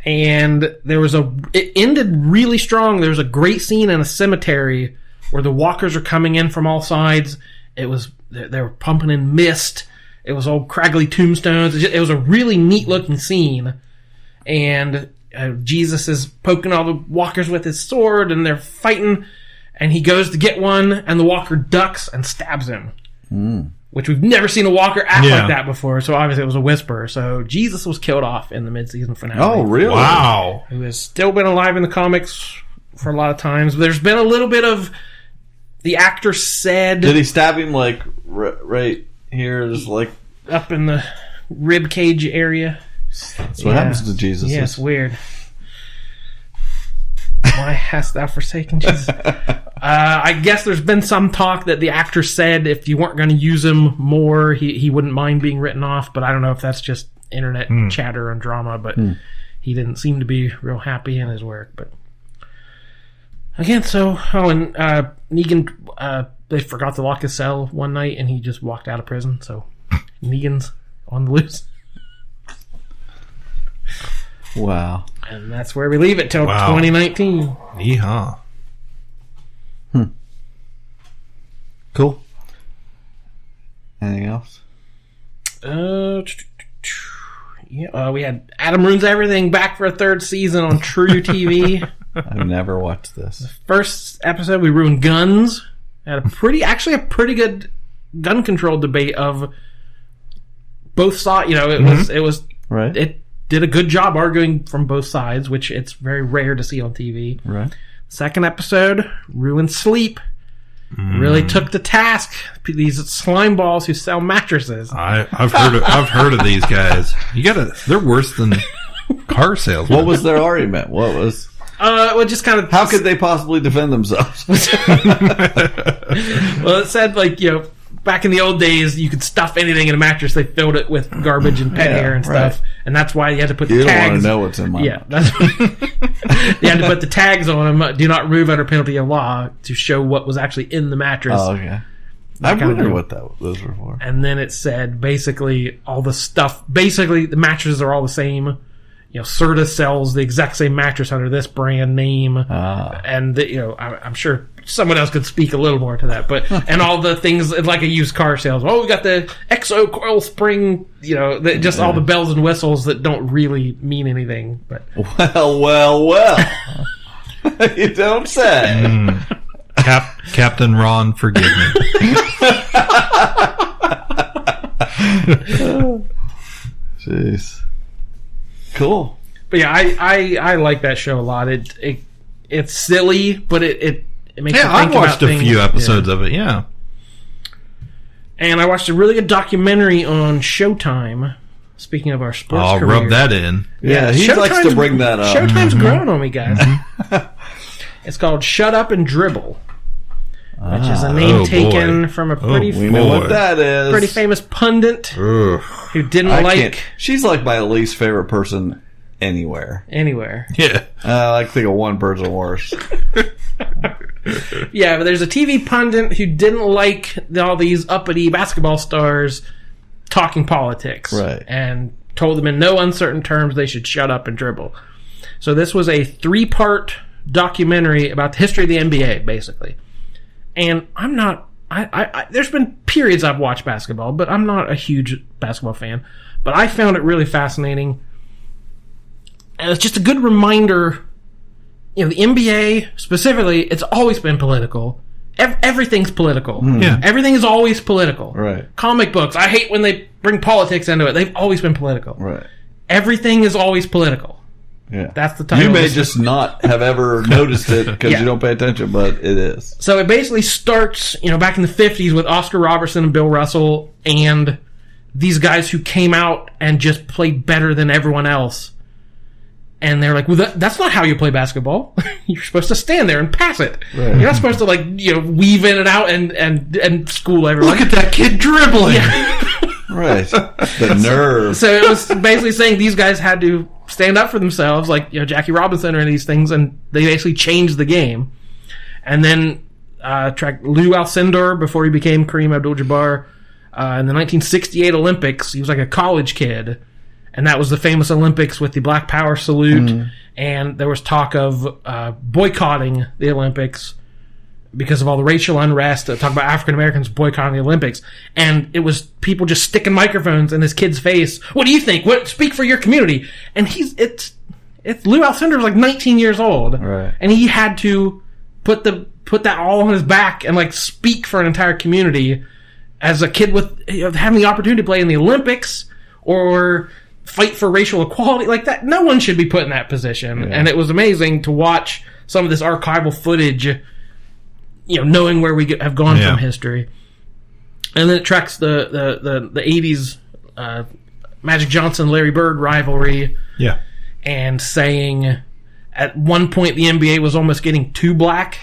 And it ended really strong. There was a great scene in a cemetery where the walkers are coming in from all sides. They were pumping in mist. It was all craggly tombstones. It was a really neat looking scene. And Jesus is poking all the walkers with his sword, and they're fighting. And he goes to get one, and the walker ducks and stabs him. Which we've never seen a walker act like that before, so obviously it was a whisper. So Jesus was killed off in the mid-season finale. Oh, really? Wow. Who has still been alive in the comics for a lot of times. There's been a little bit of, the actor said... Did he stab him, like, right here, just like... up in the rib cage area? That's what happens to Jesus. Yeah, it's weird. Why hast thou forsaken Jesus? I guess there's been some talk that the actor said if you weren't going to use him more, he wouldn't mind being written off, but I don't know if that's just internet chatter and drama, but he didn't seem to be real happy in his work. But Again, and Negan, they forgot to lock his cell one night, and he just walked out of prison. So Negan's on the loose. Wow. And that's where we leave it till 2019. Yeehaw. Cool. Anything else? We had Adam Ruins Everything back for a third season on True TV. I've never watched this. First episode, we ruined guns. Had a pretty good gun control debate of both sides. It was right. It did a good job arguing from both sides, which it's very rare to see on TV. Right. Second episode, ruined sleep. Really took to task these slime balls who sell mattresses. I've heard of these guys. They're worse than car sales. What was their argument? What was? Well, just kind of. How could they possibly defend themselves? Well, it said back in the old days, you could stuff anything in a mattress. They filled it with garbage and pet hair and stuff, and that's why you had to put the tags. You don't want to know what's in my mattress. They had to put the tags on them. Do not remove under penalty of law to show what was actually in the mattress. Oh, okay. I wonder what those were for. And then it said basically all the stuff. Basically, the mattresses are all the same. Serta sells the exact same mattress under this brand name, and I'm sure someone else could speak a little more to that. But and all the things like a used car sales. Oh, we got the XO coil spring. All the bells and whistles that don't really mean anything. But well. You don't say. Captain Ron, forgive me. Jeez. Cool. But yeah, I like that show a lot. It's silly, but it makes you think I've watched about a few episodes of it, yeah. And I watched a really good documentary on Showtime. Speaking of our sports career. I'll rub that in. Yeah, he likes to bring that up. Showtime's growing on me, guys. It's called Shut Up and Dribble, which is a name taken from a pretty we know what that is. Pretty famous pundit who didn't She's like my least favorite person anywhere. Yeah. I think of one person worse. Yeah, but there's a TV pundit who didn't like all these uppity basketball stars talking politics. Right. And told them in no uncertain terms they should shut up and dribble. So this was a 3-part documentary about the history of the NBA, basically. And I'm not... there's been periods I've watched basketball, but I'm not a huge basketball fan. But I found it really fascinating. And it's just a good reminder... the NBA, specifically, it's always been political. Everything's political. Yeah. Everything is always political. Right. Comic books, I hate when they bring politics into it. They've always been political. Right. Everything is always political. Yeah. That's the title. You may just not have ever noticed it because you don't pay attention, but it is. So it basically starts, back in the 50s with Oscar Robertson and Bill Russell and these guys who came out and just played better than everyone else. And they're like, well, that's not how you play basketball. You're supposed to stand there and pass it. Right. You're not supposed to weave in and out and school everyone. Look at that kid dribbling. Yeah. Right. The nerve. So it was basically saying these guys had to stand up for themselves, like Jackie Robinson or these things, and they basically changed the game. And then track Lou Alcindor before he became Kareem Abdul-Jabbar in the 1968 Olympics. He was like a college kid. And that was the famous Olympics with the Black Power salute. Mm-hmm. And there was talk of boycotting the Olympics because of all the racial unrest. Talk about African Americans boycotting the Olympics. And it was people just sticking microphones in this kid's face. What do you think? Speak for your community. And it's Lou Alcindor was like 19 years old. Right. And he had to put that all on his back and speak for an entire community as a kid with having the opportunity to play in the Olympics or fight for racial equality like that. No one should be put in that position. Yeah. And it was amazing to watch some of this archival footage, knowing where we have gone from history. And then it tracks the 80s Magic Johnson, Larry Bird rivalry. Yeah. And saying at one point the NBA was almost getting too black.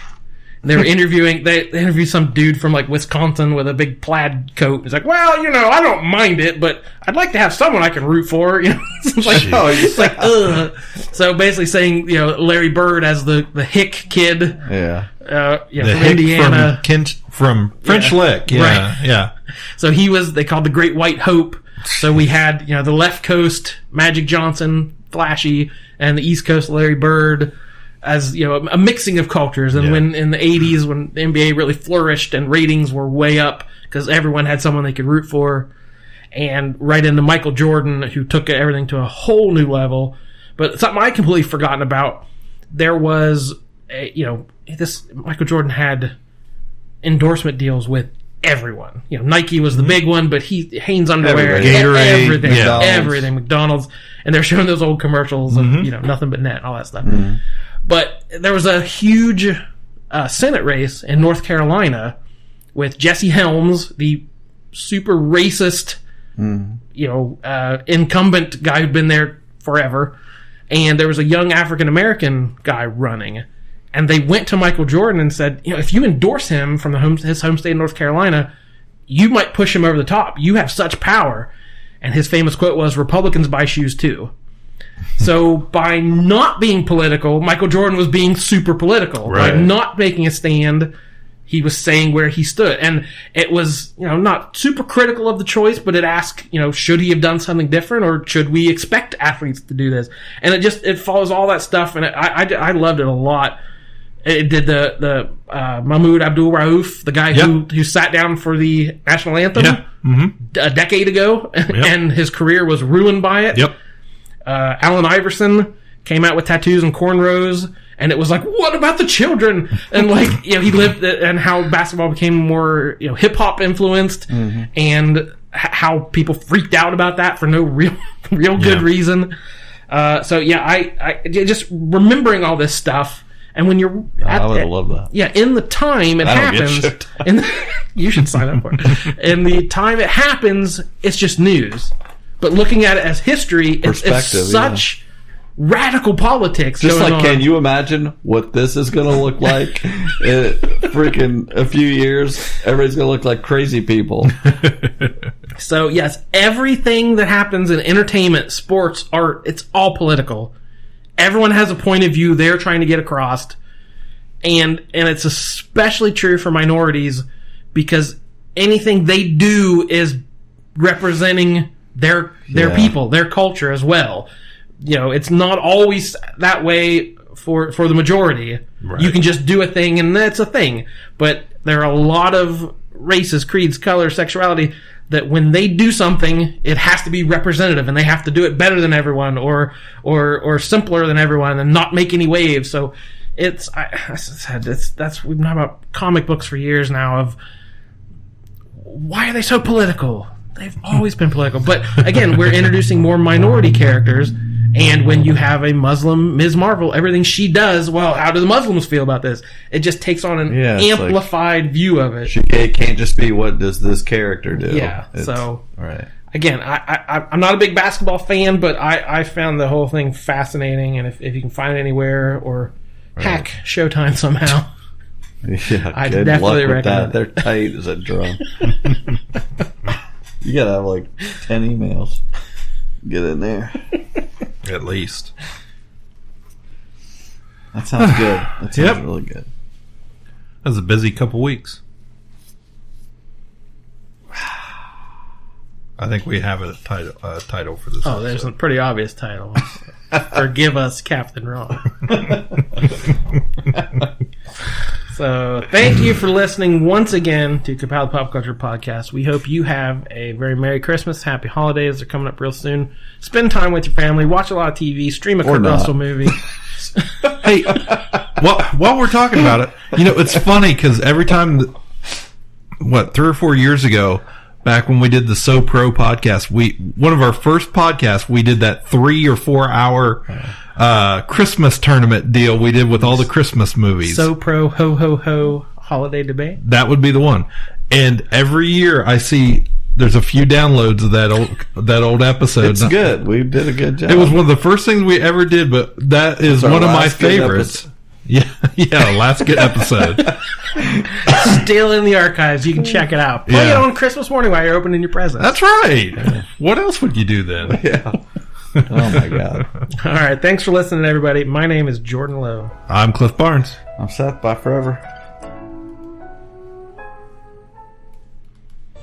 They interviewed some dude from like Wisconsin with a big plaid coat. He's like, well, I don't mind it, but I'd like to have someone I can root for. It's like, ugh. So basically saying, Larry Bird as the hick kid. Yeah. From Indiana. From French Lick. Yeah. Right. Yeah. So they called the Great White Hope. So we had, the left coast, Magic Johnson, Flashy, and the East Coast, Larry Bird, as, a mixing of cultures. And when in the 80s, when the NBA really flourished and ratings were way up because everyone had someone they could root for, and right into Michael Jordan, who took everything to a whole new level. But something I completely forgotten about, there was, this Michael Jordan had endorsement deals with everyone. Nike was the big one, but Hanes underwear, Gatorade, everything, McDonald's, and they're showing those old commercials of nothing but net, all that stuff. But there was a huge Senate race in North Carolina with Jesse Helms, the super racist, incumbent guy who'd been there forever, and there was a young African American guy running. And they went to Michael Jordan and said, if you endorse him from his home state of North Carolina, you might push him over the top. You have such power. And his famous quote was, Republicans buy shoes too. So by not being political, Michael Jordan was being super political. Right. By not making a stand, he was saying where he stood. And it was, not super critical of the choice, but it asked, should he have done something different, or should we expect athletes to do this? And it follows all that stuff, and I loved it a lot. It did the Mahmoud Abdul Rauf, the guy who sat down for the national anthem a decade ago, and his career was ruined by it. Allen Iverson came out with tattoos and cornrows, and it was like, what about the children? And he lived, and how basketball became more hip hop influenced, and how people freaked out about that for no real good reason. I just remembering all this stuff. And when you're I would love that. Yeah, in the time it happens. You should sign up for it. In the time it happens, it's just news. But looking at it as history, it's such radical politics. Just going like, on. Can you imagine what this is going to look like in freaking a few years? Everybody's going to look like crazy people. So, yes, everything that happens in entertainment, sports, art, it's all political. Everyone has a point of view they're trying to get across. And it's especially true for minorities because anything they do is representing their people, their culture as well. It's not always that way for the majority. Right. You can just do a thing and that's a thing. But there are a lot of races, creeds, colors, sexuality that when they do something, it has to be representative, and they have to do it better than everyone, or simpler than everyone, and not make any waves. So we've been talking about comic books for years now. Of why are they so political? They've always been political, but again, we're introducing more minority characters. And when you have a Muslim Ms. Marvel, everything she does, well, how do the Muslims feel about this? It just takes on an amplified view of it. It can't just be, what does this character do? Yeah, right. Again, I'm not a big basketball fan, but I found the whole thing fascinating. And if you can find it anywhere or hack Showtime somehow, I definitely recommend that. They're tight as a drum. You gotta have like 10 emails. Get in there. At least. That sounds good. That sounds really good. That was a busy couple weeks. I think we have a title for this. Oh, there's a pretty obvious title. Forgive us, Captain Ron. So, thank you for listening once again to Ka-Pow Pop Culture Podcast. We hope you have a very Merry Christmas, Happy Holidays. They're coming up real soon. Spend time with your family, watch a lot of TV, stream a Kurt Russell movie. Hey, while we're talking about it, it's funny because every time, 3 or 4 years ago, back when we did the So Pro podcast, one of our first podcasts, we did that 3 or 4 hour Christmas tournament deal we did with all the Christmas movies. So Pro Ho Ho Ho Holiday Debate. That would be the one. And every year I see there's a few downloads of that old episode. It's good. We did a good job. It was one of the first things we ever did, but that is one of my favorites. Yeah, last good episode. Still in the archives. You can check it out. Play it on Christmas morning while you're opening your presents. That's right. What else would you do then? Yeah. Oh my God. All right. Thanks for listening, everybody. My name is Jordan Lowe. I'm Cliff Barnes. I'm Seth. Bye forever.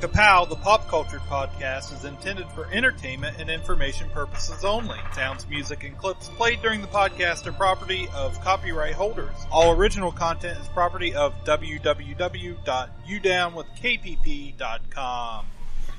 Ka-Pow, the pop culture podcast, is intended for entertainment and information purposes only. Sounds, music, and clips played during the podcast are property of copyright holders. All original content is property of www.udownwithkpp.com.